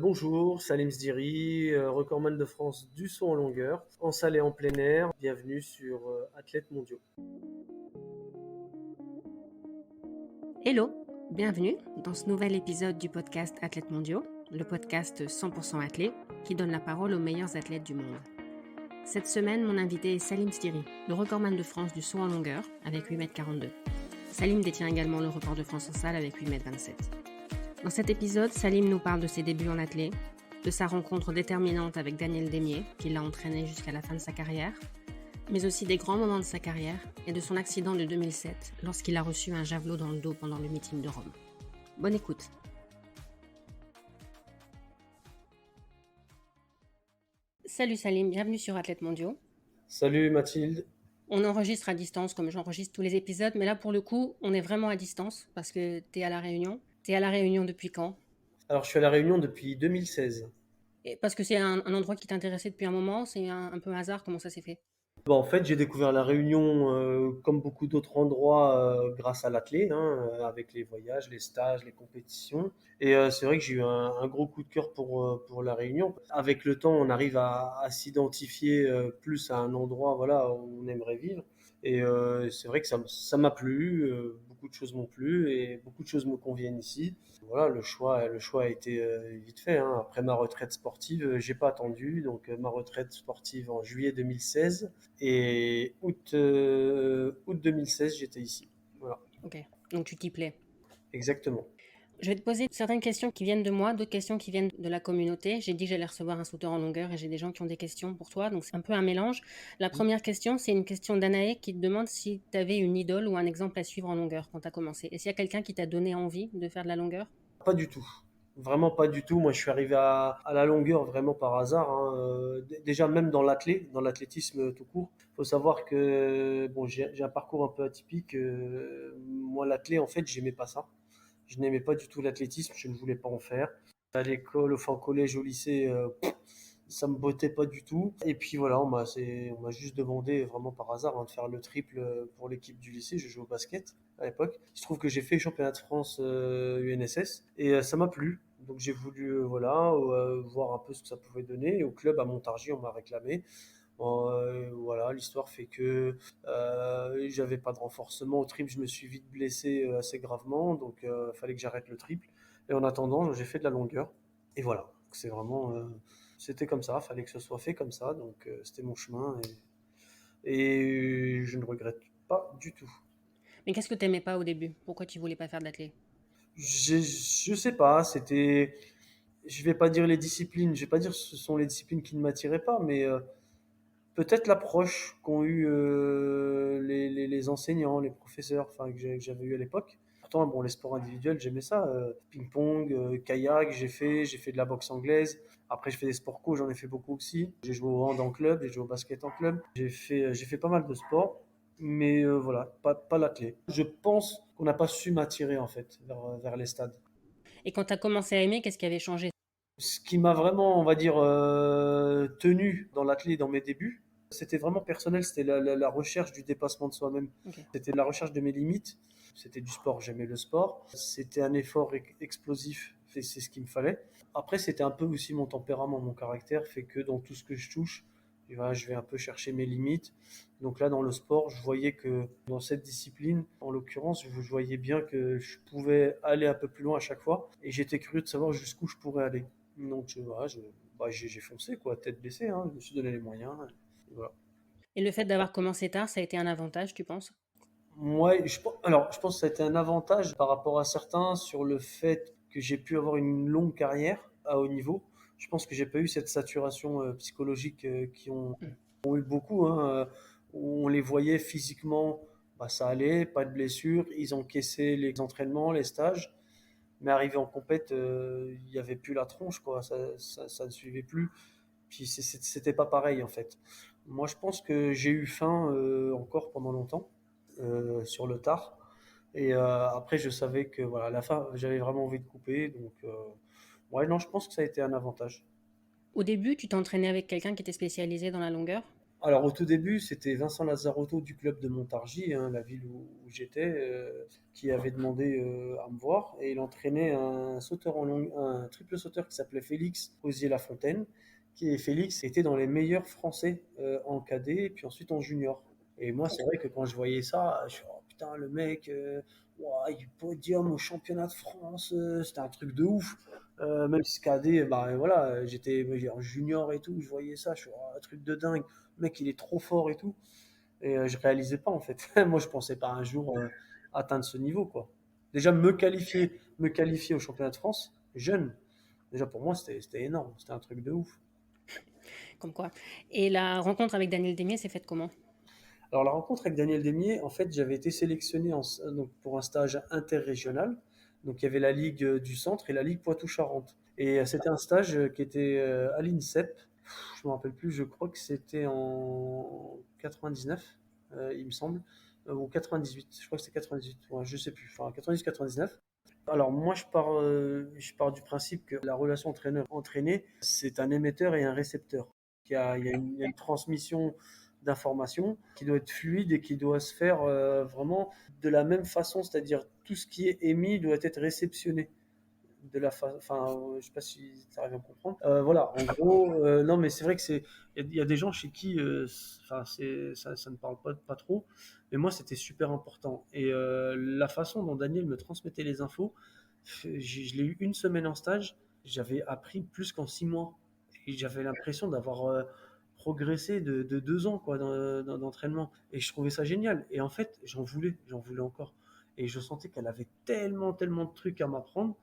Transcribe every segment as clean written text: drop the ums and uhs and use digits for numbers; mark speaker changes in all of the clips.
Speaker 1: Bonjour, Salim Sdiri, recordman de France du saut en longueur, en salle et en plein air. Bienvenue sur Athlètes mondiaux.
Speaker 2: Hello, bienvenue dans ce nouvel épisode du podcast Athlètes mondiaux, le podcast 100% athlète qui donne la parole aux meilleurs athlètes du monde. Cette semaine, mon invité est Salim Sdiri, le recordman de France du saut en longueur avec 8,42 m. Salim détient également le record de France en salle avec 8,27 m. Dans cet épisode, Salim nous parle de ses débuts en athlète, de sa rencontre déterminante avec Daniel Démier, qui l'a entraîné jusqu'à la fin de sa carrière, mais aussi des grands moments de sa carrière et de son accident de 2007 lorsqu'il a reçu un javelot dans le dos pendant le meeting de Rome. Bonne écoute. Salut Salim, bienvenue sur Athlètes mondiaux.
Speaker 1: Salut Mathilde.
Speaker 2: On enregistre à distance comme j'enregistre tous les épisodes, mais là pour le coup, on est vraiment à distance parce que tu es à La Réunion. Tu es à La Réunion depuis quand ?
Speaker 1: Alors je suis à La Réunion depuis 2016.
Speaker 2: Et parce que c'est un endroit qui t'intéressait depuis un moment, c'est un peu un hasard, comment ça s'est fait ?
Speaker 1: En fait, j'ai découvert La Réunion comme beaucoup d'autres endroits grâce à l'athlé, avec les voyages, les stages, les compétitions. Et c'est vrai que j'ai eu un gros coup de cœur pour La Réunion. Avec le temps, on arrive à s'identifier plus à un endroit voilà, où on aimerait vivre. Et c'est vrai que ça m'a plu, beaucoup de choses m'ont plu et beaucoup de choses me conviennent ici. Voilà, le choix a été vite fait, hein. Après ma retraite sportive, j'ai pas attendu, donc ma retraite sportive en juillet 2016 et août 2016, j'étais ici. Voilà,
Speaker 2: Ok, donc tu t'y plais.
Speaker 1: exactement.
Speaker 2: Je vais te poser certaines questions qui viennent de moi, d'autres questions qui viennent de la communauté. J'ai dit que j'allais recevoir un sauteur en longueur et j'ai des gens qui ont des questions pour toi, donc c'est un peu un mélange. La première question, c'est une question d'Anaë qui te demande si tu avais une idole ou un exemple à suivre en longueur quand tu as commencé. Est-ce qu'il y a quelqu'un qui t'a donné envie de faire de la longueur ?
Speaker 1: Pas du tout. Vraiment pas du tout. Moi, je suis arrivé à la longueur vraiment par hasard, hein. Déjà, même dans l'athlétisme tout court, faut savoir que bon, j'ai un parcours un peu atypique. Moi, l'athlé, en fait, j'aimais pas ça. Je n'aimais pas du tout l'athlétisme. Je ne voulais pas en faire. À l'école, enfin au collège, au lycée, ça me bottait pas du tout. Et puis voilà, on m'a juste demandé vraiment par hasard, hein, de faire le triple pour l'équipe du lycée. Je jouais au basket à l'époque. Il se trouve que j'ai fait championnat de France UNSS et ça m'a plu. Donc j'ai voulu voilà voir un peu ce que ça pouvait donner. Et au club à Montargis, on m'a réclamé. Voilà, l'histoire fait que j'avais pas de renforcement au triple. Je me suis vite blessé assez gravement, donc il fallait que j'arrête le triple. Et en attendant, j'ai fait de la longueur. Et voilà, c'est vraiment c'était comme ça, fallait que ce soit fait comme ça, donc c'était mon chemin et je ne regrette pas du tout.
Speaker 2: Mais qu'est-ce que tu n'aimais pas au début ? Pourquoi tu voulais pas faire d'athlète ?
Speaker 1: Je sais pas, c'était, je vais pas dire les disciplines, je vais pas dire que ce sont les disciplines qui ne m'attiraient pas, mais peut-être l'approche qu'ont eu les enseignants, les professeurs, enfin que j'avais eu à l'époque. Pourtant, bon, les sports individuels, j'aimais ça. Ping-pong, kayak, j'ai fait de la boxe anglaise. Après, je fais des sports co, j'en ai fait beaucoup aussi. J'ai joué au hand en club, j'ai joué au basket en club. J'ai fait pas mal de sports, mais voilà, pas l'athlé. Je pense qu'on n'a pas su m'attirer en fait vers les stades.
Speaker 2: Et quand tu as commencé à aimer, qu'est-ce qui avait changé ?
Speaker 1: Ce qui m'a vraiment, on va dire, tenu dans l'athlé dans mes débuts, c'était vraiment personnel, c'était la recherche du dépassement de soi-même.
Speaker 2: Ok.
Speaker 1: C'était la recherche de mes limites. C'était du sport, j'aimais le sport. C'était un effort explosif, et c'est ce qu'il me fallait. Après, c'était un peu aussi mon tempérament, mon caractère fait que dans tout ce que je touche, et voilà, je vais un peu chercher mes limites. Donc là, dans le sport, je voyais que dans cette discipline, en l'occurrence, je voyais bien que je pouvais aller un peu plus loin à chaque fois. Et j'étais curieux de savoir jusqu'où je pourrais aller. Donc voilà, j'ai foncé, quoi, tête baissée, hein. Je me suis donné les moyens. Et voilà.
Speaker 2: Et le fait d'avoir commencé tard, ça a été un avantage, tu penses ?
Speaker 1: Moi, alors, je pense que ça a été un avantage par rapport à certains sur le fait que j'ai pu avoir une longue carrière à haut niveau. Je pense que j'ai pas eu cette saturation psychologique qui ont eu beaucoup, hein, où on les voyait physiquement, bah, ça allait, pas de blessures, ils encaissaient les entraînements, les stages, mais arrivé en compète, il y avait plus la tronche, quoi, ça ne suivait plus. Puis c'était pas pareil en fait. Moi, je pense que j'ai eu faim encore pendant longtemps sur le tard. Et après, je savais que voilà, à la fin, j'avais vraiment envie de couper. Donc, ouais, non, je pense que ça a été un avantage.
Speaker 2: Au début, tu t'entraînais avec quelqu'un qui était spécialisé dans la longueur ?
Speaker 1: Alors au tout début, c'était Vincent Lazzarotto du club de Montargis, hein, la ville où j'étais, qui avait demandé à me voir. Et il entraînait un triple sauteur qui s'appelait Félix Osier-Lafontaine, Félix était dans les meilleurs Français en cadet et puis ensuite en junior. Et moi, c'est vrai que quand je voyais ça, je suis oh, putain, le mec, ouah, il podium au championnat de France, c'était un truc de ouf. Même si cadet, bah voilà, j'étais en junior et tout, je voyais ça, je suis oh, un truc de dingue. Le mec, il est trop fort et tout. Et je réalisais pas en fait. Moi, je pensais pas un jour atteindre ce niveau, quoi. Déjà, me qualifier au championnat de France, jeune, déjà pour moi, c'était énorme. C'était un truc de ouf.
Speaker 2: Comme quoi. Et la rencontre avec Daniel Demier s'est faite comment?
Speaker 1: Alors, la rencontre avec Daniel Demier, en fait, j'avais été sélectionné donc, pour un stage interrégional. Donc, il y avait la Ligue du Centre et la Ligue Poitou-Charentes. Et c'était un stage qui était à l'INSEP. Je me rappelle plus, je crois que c'était en 99, il me semble, ou 98. Je crois que c'était 98, ouais, je sais plus, enfin 98-99. Alors moi, je pars du principe que la relation entraîneur-entraîné, c'est un émetteur et un récepteur. Il y a une transmission d'informations qui doit être fluide et qui doit se faire vraiment de la même façon, c'est-à-dire tout ce qui est émis doit être réceptionné enfin, je sais pas si tu arrives à me comprendre. Voilà, en gros, non, mais c'est vrai que il y a des gens chez qui, enfin, ça ne parle pas trop, mais moi, c'était super important. Et la façon dont Daniel me transmettait les infos, je l'ai eu une semaine en stage, j'avais appris plus qu'en 6 mois. Et j'avais l'impression d'avoir progressé de 2 ans quoi, d'entraînement. Et je trouvais ça génial. Et en fait, j'en voulais encore. Et je sentais qu'elle avait tellement, tellement de trucs à m'apprendre.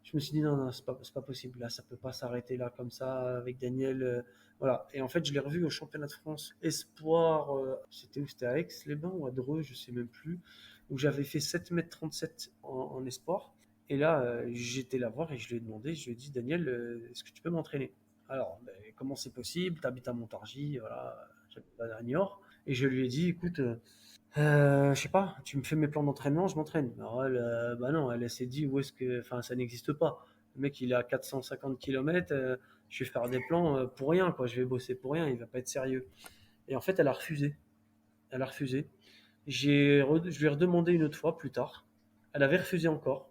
Speaker 1: Je me suis dit non, non, c'est pas possible. Là, ça peut pas s'arrêter là comme ça avec Daniel. Voilà. Et en fait, je l'ai revu au championnat de France Espoir. C'était où? C'était à Aix-les-Bains ou à Dreux, je sais même plus. Où j'avais fait 7,37 m en Espoir. Et là, j'étais là voir et je lui ai demandé, je lui ai dit, Daniel, est-ce que tu peux m'entraîner? Alors, ben, comment c'est possible? Tu habites à Montargis, voilà, j'habite à Niort. Et je lui ai dit, écoute, je sais pas, tu me fais mes plans d'entraînement, je m'entraîne. Alors elle, bah non, elle s'est dit où est-ce que, enfin, ça n'existe pas. Le mec, il est à 450 km, je vais faire des plans pour rien, quoi. Je vais bosser pour rien, il va pas être sérieux. Et en fait, elle a refusé. Elle a refusé. Je lui ai redemandé une autre fois plus tard. Elle avait refusé encore.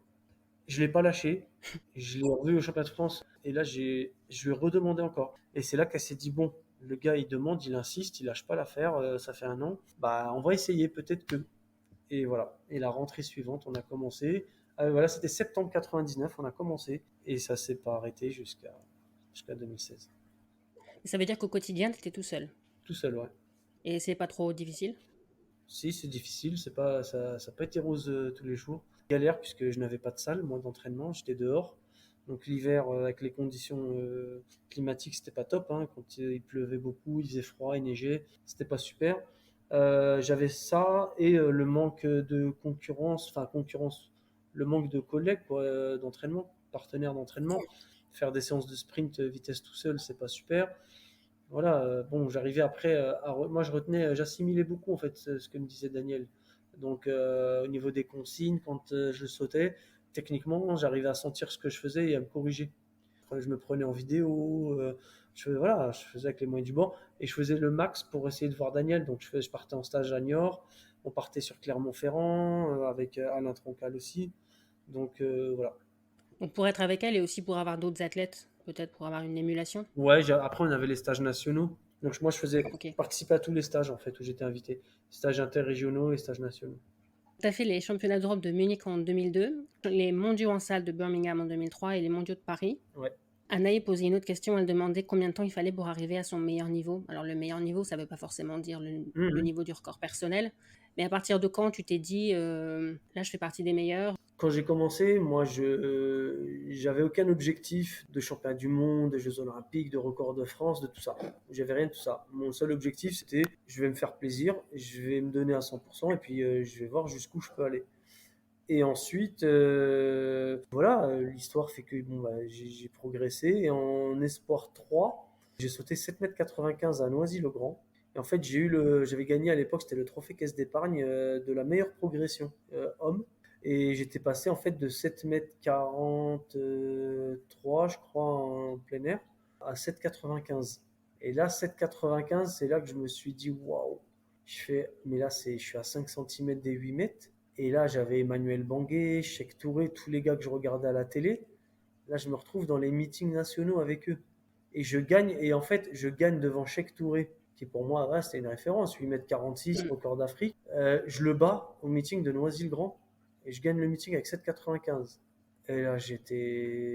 Speaker 1: Je l'ai pas lâché. Je l'ai revu au championnat de France. Et là, je lui ai redemandé encore. Et c'est là qu'elle s'est dit, bon, le gars, il demande, il insiste, il lâche pas l'affaire, ça fait 1 an. Bah, on va essayer, peut-être que. Et voilà. Et la rentrée suivante, on a commencé. Voilà, c'était septembre 99, on a commencé. Et ça s'est pas arrêté jusqu'à 2016.
Speaker 2: Et ça veut dire qu'au quotidien, tu étais tout seul.
Speaker 1: Tout seul, ouais.
Speaker 2: Et c'est pas trop difficile?
Speaker 1: Si, c'est difficile, ça n'a pas été rose tous les jours. Galère puisque je n'avais pas de salle, moi d'entraînement, j'étais dehors. Donc l'hiver, avec les conditions climatiques, c'était pas top, hein. Quand il pleuvait beaucoup, il faisait froid, il neigeait, c'était pas super. J'avais ça et le manque de concurrence, enfin concurrence, le manque de collègues quoi, d'entraînement, partenaires d'entraînement. Faire des séances de sprint vitesse tout seul, c'est pas super. Voilà, bon, j'arrivais après moi je retenais, j'assimilais beaucoup en fait ce que me disait Daniel. Donc au niveau des consignes, quand je sautais, techniquement, j'arrivais à sentir ce que je faisais et à me corriger. Je me prenais en vidéo, voilà, je faisais avec les moyens du bord et je faisais le max pour essayer de voir Daniel. Donc je partais en stage à Niort, on partait sur Clermont-Ferrand avec Alain Troncal aussi. Donc voilà.
Speaker 2: Donc pour être avec elle et aussi pour avoir d'autres athlètes, peut-être pour avoir une émulation?
Speaker 1: Ouais, après on avait les stages nationaux. Donc moi
Speaker 2: Ok.
Speaker 1: je participais à tous les stages en fait où j'étais invité. Stages interrégionaux et stages nationaux.
Speaker 2: Tu as fait les championnats d'Europe de Munich en 2002, les mondiaux en salle de Birmingham en 2003 et les mondiaux de Paris.
Speaker 1: Ouais.
Speaker 2: Anaï posait une autre question, elle demandait combien de temps il fallait pour arriver à son meilleur niveau. Alors le meilleur niveau, ça ne veut pas forcément dire le
Speaker 1: Mhm.
Speaker 2: niveau du record personnel, mais à partir de quand tu t'es dit, là je fais partie des meilleurs?
Speaker 1: Quand j'ai commencé, moi j'avais aucun objectif de championnat du monde, de Jeux Olympiques, de record de France, de tout ça. J'avais rien de tout ça. Mon seul objectif c'était je vais me faire plaisir, je vais me donner à 100% et puis je vais voir jusqu'où je peux aller. Et ensuite, voilà, l'histoire fait que bon, bah, j'ai progressé. Et en Espoir 3, j'ai sauté 7,95 m à Noisy-le-Grand. Et en fait, j'avais gagné à l'époque, c'était le trophée caisse d'épargne de la meilleure progression homme. Et j'étais passé en fait de 7,43 m, je crois, en plein air, à 7,95 m. Et là, 7,95, c'est là que je me suis dit, waouh. Mais là, je suis à 5 centimètres des 8 mètres. Et là, j'avais Emmanuel Bangué, Cheikh Touré, tous les gars que je regardais à la télé. Là, je me retrouve dans les meetings nationaux avec eux. Et je gagne, et en fait, je gagne devant Cheikh Touré, qui pour moi, ouais, c'était une référence, 8,46 m,
Speaker 2: Mm.
Speaker 1: record d'Afrique. Je le bats au meeting de Noisy-le-Grand, et je gagne le meeting avec 7,95. Et là,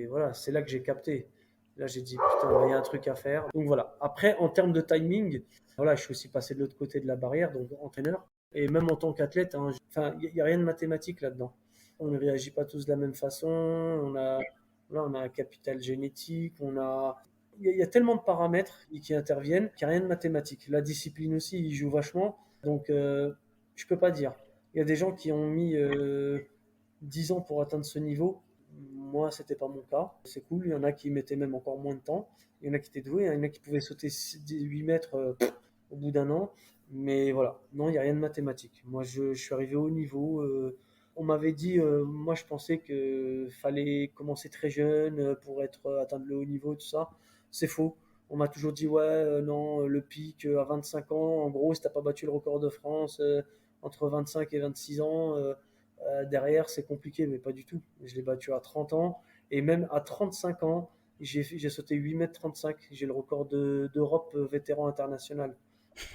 Speaker 1: voilà, c'est là que j'ai capté. Là, j'ai dit, putain, il y a un truc à faire. Donc voilà. Après, en termes de timing, voilà, je suis aussi passé de l'autre côté de la barrière, donc entraîneur. Et même en tant qu'athlète, hein, enfin, il n'y a rien de mathématique là-dedans. On ne réagit pas tous de la même façon. Voilà, on a un capital génétique. Il y a tellement de paramètres qui interviennent qu'il n'y a rien de mathématique. La discipline aussi, il joue vachement. Donc, je peux pas dire. Il y a des gens qui ont mis 10 ans pour atteindre ce niveau. Moi, c'était pas mon cas. C'est cool. Il y en a qui mettaient même encore moins de temps. Il y en a qui étaient doués. Il y en a qui pouvaient sauter 8 mètres au bout d'un an. Mais voilà, non, il n'y a rien de mathématique. Moi, je suis arrivé au niveau. On m'avait dit, moi, je pensais qu'il fallait commencer très jeune pour atteindre le haut niveau, tout ça. C'est faux. On m'a toujours dit, ouais, non, le pic à 25 ans, en gros, si t'as pas battu le record de France entre 25 et 26 ans, derrière, c'est compliqué, mais pas du tout. Je l'ai battu à 30 ans, et même à 35 ans, j'ai sauté 8,35 m. J'ai le record d'Europe vétéran international.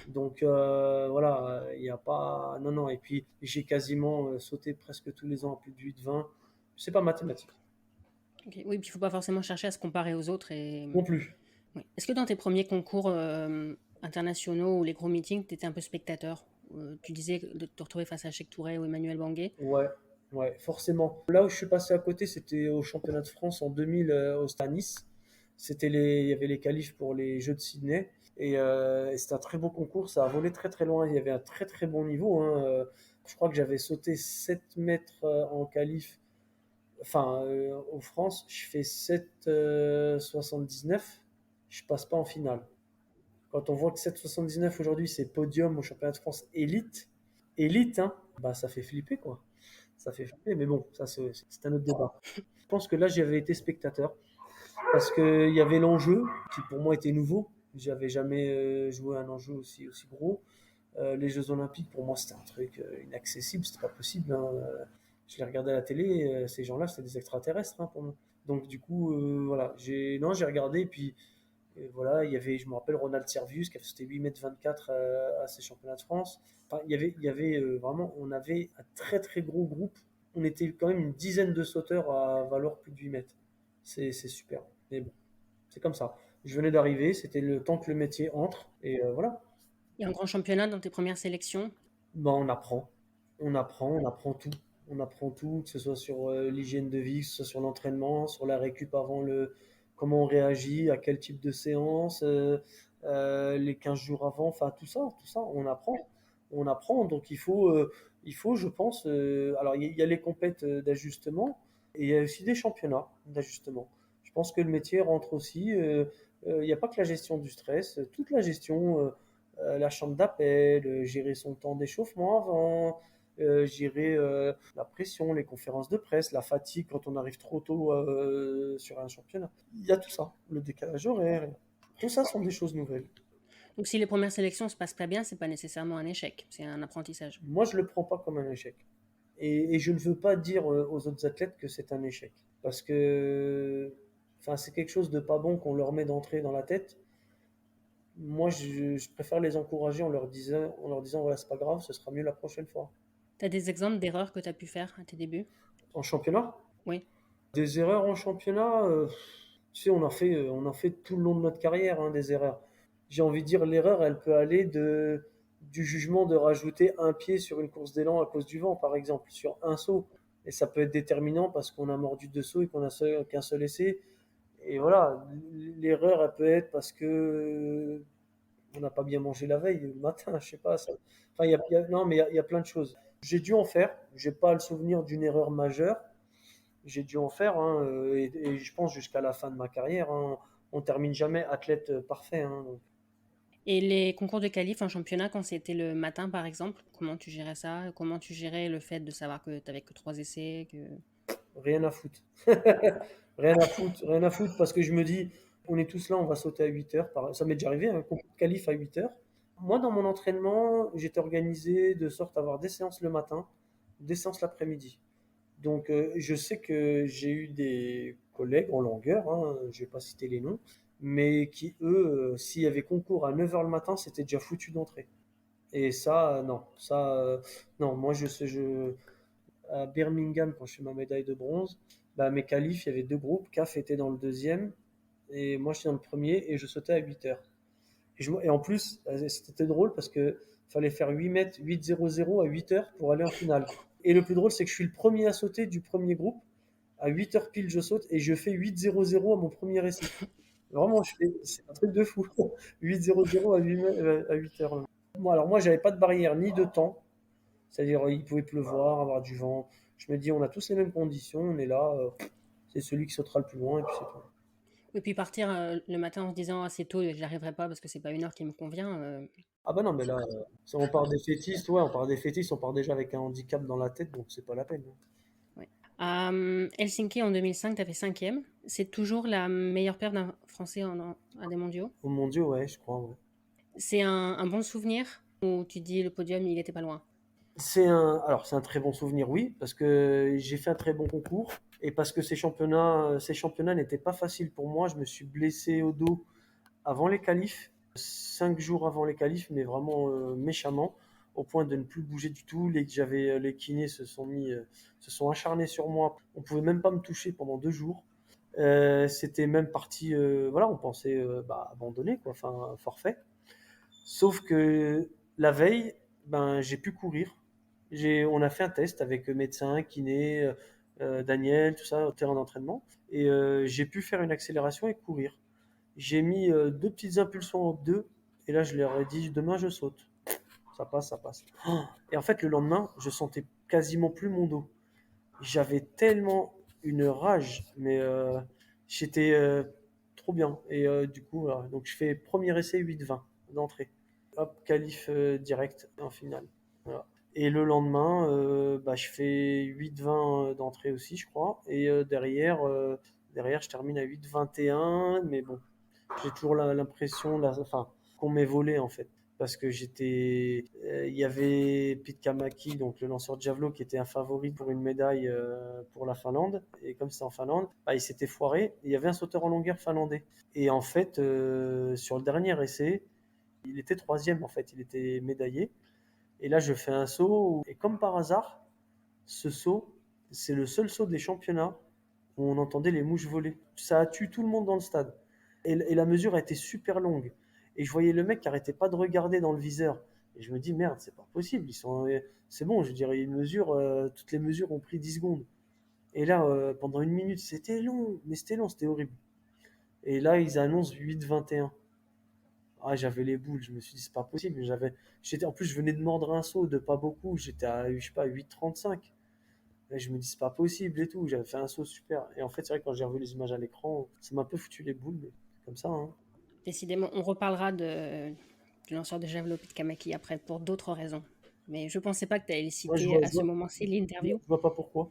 Speaker 1: Donc voilà, il n'y a pas. Non, non, et puis j'ai quasiment sauté presque tous les ans à plus de 8,20. C'est pas mathématique.
Speaker 2: Ok. Oui, puis il faut pas forcément chercher à se comparer aux autres.
Speaker 1: Non plus.
Speaker 2: Oui. Est-ce que dans tes premiers concours internationaux ou les gros meetings, tu étais un peu spectateur? Tu disais de te retrouver face à Cheikh Touré ou Emmanuel Bangué.
Speaker 1: Ouais, ouais, forcément. Là où je suis passé à côté, c'était au championnat de France en 2000 au Stade Nice. Il y avait les qualifs pour les Jeux de Sydney. Et c'était un très beau concours. Ça a volé très très loin. Il y avait un très très bon niveau, hein. Je crois que j'avais sauté 7 mètres en qualif. Enfin, en France, je fais 7,79. Je passe pas en finale. Quand on voit que 7,79 aujourd'hui, c'est podium au championnat de France élite, élite, hein, bah ça fait flipper quoi. Ça fait flipper, mais bon, ça c'est un autre débat. Je pense que là, j'avais été spectateur parce qu'il y avait l'enjeu qui pour moi était nouveau. J'avais jamais joué à un enjeu aussi gros. Les Jeux Olympiques, pour moi, c'était un truc inaccessible, c'était pas possible, hein. Je les regardais à la télé, ces gens-là, c'était des extraterrestres, hein, pour moi. Donc du coup, voilà, non, j'ai regardé, et puis et voilà, je me rappelle Ronald Servius qui a sauté 8,24 m à ses championnats de France. Enfin, il y avait vraiment, on avait un très très gros groupe. On était quand même une dizaine de sauteurs à valoir plus de 8 mètres. C'est super. Mais bon, c'est comme ça. Je venais d'arriver, c'était le temps que le métier entre, et voilà.
Speaker 2: Et un grand championnat dans tes premières sélections?
Speaker 1: Ben, on apprend tout. On apprend tout, que ce soit sur l'hygiène de vie, que ce soit sur l'entraînement, sur la récup avant comment on réagit, à quel type de séance, les 15 jours avant, enfin tout ça, on apprend. On apprend, donc il faut, je pense, alors il y a les compètes d'ajustement, et il y a aussi des championnats d'ajustement. Je pense que le métier rentre aussi, il n'y a pas que la gestion du stress, toute la gestion, la chambre d'appel, gérer son temps d'échauffement avant, gérer la pression, les conférences de presse, la fatigue quand on arrive trop tôt sur un championnat. Il y a tout ça, le décalage horaire, tout ça sont des choses nouvelles.
Speaker 2: Donc si les premières sélections se passent pas bien, c'est pas nécessairement un échec, c'est un apprentissage.
Speaker 1: Moi, je ne le prends pas comme un échec. Et je ne veux pas dire aux autres athlètes que c'est un échec. Parce que enfin, c'est quelque chose de pas bon qu'on leur met d'entrée dans la tête. Moi, je préfère les encourager en leur disant, voilà, c'est pas grave, ce sera mieux la prochaine fois.
Speaker 2: T'as des exemples d'erreurs que tu as pu faire à tes débuts?
Speaker 1: En championnat,
Speaker 2: Oui.
Speaker 1: des erreurs en championnat, tu sais, on en fait tout le long de notre carrière, hein, des erreurs. J'ai envie de dire, l'erreur, elle peut aller du jugement de rajouter un pied sur une course d'élan à cause du vent, par exemple, sur un saut. Et ça peut être déterminant parce qu'on a mordu deux sauts et qu'on a qu'un seul essai. Et voilà, l'erreur, elle peut être parce que on n'a pas bien mangé la veille, le matin, je sais pas. Enfin, non, mais il y a plein de choses. J'ai dû en faire. J'ai pas le souvenir d'une erreur majeure. J'ai dû en faire, hein, et je pense jusqu'à la fin de ma carrière, hein. On termine jamais athlète parfait, hein, donc
Speaker 2: Et les concours de qualif en championnat, quand c'était le matin par exemple, comment tu gérais ça? Comment tu gérais le fait de savoir que tu avais que 3 essais, que...
Speaker 1: rien à foutre. Rien à foutre, rien à foutre, parce que je me dis, On est tous là, on va sauter à 8 heures. Ça m'est déjà arrivé, un concours de qualif à 8 heures. Moi, dans mon entraînement, j'étais organisé de sorte à avoir des séances le matin, des séances l'après-midi. Donc, je sais que j'ai eu des collègues en longueur, hein, je vais pas citer les noms, mais qui, eux, s'il y avait concours à 9 heures le matin, c'était déjà foutu d'entrée. Et ça, non. Ça, non, moi, à Birmingham, quand je fais ma médaille de bronze, bah, mes qualifs, il y avait deux groupes. CAF était dans le deuxième, et moi, j'étais dans le premier, et je sautais à 8 heures. Et en plus, c'était drôle parce que fallait faire 8 mètres, 8,00 à 8 heures pour aller en finale. Et le plus drôle, c'est que je suis le premier à sauter du premier groupe. À 8 heures pile, je saute et je fais 8,00 à mon premier essai. Vraiment, c'est un truc de fou. 8,00 à 8 heures. Bon, alors moi, j'avais pas de barrière ni de temps. C'est-à-dire, il pouvait pleuvoir, avoir du vent. Je me dis, on a tous les mêmes conditions, on est là. C'est celui qui sautera le plus loin et puis c'est tout.
Speaker 2: Et puis partir le matin en se disant: «Ah, c'est tôt, j'y arriverai pas parce que c'est pas une heure qui me convient»,
Speaker 1: Ah bah non, mais là, si on part des fétistes, ouais, on part des fétistes, on part déjà avec un handicap dans la tête, donc c'est pas la peine, hein.
Speaker 2: ouais. À Helsinki en 2005, tu as fait 5e. C'est toujours la meilleure paire d'un Français à des mondiaux.
Speaker 1: Oh mon Dieu, ouais, je crois, ouais.
Speaker 2: C'est un bon souvenir où tu dis le podium, il était pas loin.
Speaker 1: Alors c'est un très bon souvenir, oui, parce que j'ai fait un très bon concours et parce que ces championnats n'étaient pas faciles pour moi. Je me suis blessé au dos avant les qualifs, 5 jours avant les qualifs, mais vraiment méchamment, au point de ne plus bouger du tout. Les kinés se sont acharnés sur moi. On pouvait même pas me toucher pendant 2 jours. C'était même parti, voilà, on pensait abandonner, quoi, enfin forfait. Sauf que la veille, ben j'ai pu courir. On a fait un test avec médecin, kiné, Daniel, tout ça, au terrain d'entraînement, et j'ai pu faire une accélération et courir. J'ai mis deux petites impulsions au 2, et là je leur ai dit demain je saute. Ça passe, ça passe. Et en fait le lendemain, je sentais quasiment plus mon dos. J'avais tellement une rage, mais j'étais trop bien. Et du coup, voilà. Donc je fais premier essai 8-20 d'entrée. Hop, qualif direct en finale. Voilà. Et le lendemain, je fais 8-20 d'entrée aussi, je crois. Et derrière, je termine à 8-21. Mais bon, j'ai toujours l'impression, enfin, qu'on m'ait volé en fait. Parce que il y avait Pete Kamaki, donc le lanceur de javelot, qui était un favori pour une médaille pour la Finlande. Et comme c'est en Finlande, il s'était foiré. Il y avait un sauteur en longueur finlandais. Et en fait, sur le dernier essai, il était troisième en fait. Il était médaillé. Et là, je fais un saut. Et comme par hasard, ce saut, c'est le seul saut des championnats où on entendait les mouches voler. Ça a tué tout le monde dans le stade. Et la mesure a été super longue. Et je voyais le mec qui arrêtait pas de regarder dans le viseur. Et je me dis, merde, c'est pas possible. C'est bon, je dirais, toutes les mesures ont pris 10 secondes. Et là, pendant 1 minute, c'était long, mais c'était long, c'était horrible. Et là, ils annoncent 8-21. Ah, j'avais les boules, je me suis dit, c'est pas possible. En plus, je venais de mordre un saut de pas beaucoup, j'étais à, je sais pas, 8,35. Et je me dis, c'est pas possible et tout. J'avais fait un saut super. Et en fait, c'est vrai que quand j'ai revu les images à l'écran, ça m'a un peu foutu les boules, mais c'est comme ça, hein.
Speaker 2: Décidément, on reparlera du lanceur de javelot Pete Kamaki après pour d'autres raisons. Mais je pensais pas que tu allais le
Speaker 1: Moi,
Speaker 2: citer à ce moment-ci, l'interview.
Speaker 1: je vois pas pourquoi.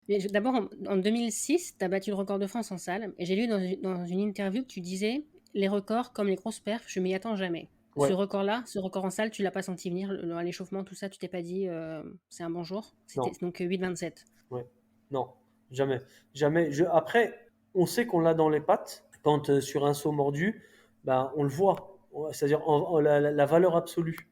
Speaker 2: Mais d'abord, en 2006, tu as battu le record de France en salle. Et j'ai lu dans une interview que tu disais: les records, comme les grosses perfs, je m'y attends jamais. Ce
Speaker 1: Ouais,
Speaker 2: record-là, ce record en salle, tu l'as pas senti venir, l'échauffement, tout ça, tu t'es pas dit c'est un bon jour. C'était
Speaker 1: non,
Speaker 2: donc 8,27.
Speaker 1: ouais, non, jamais. Jamais. Après, on sait qu'on l'a dans les pattes. Quand sur un saut mordu, ben, on le voit. C'est-à-dire la valeur absolue.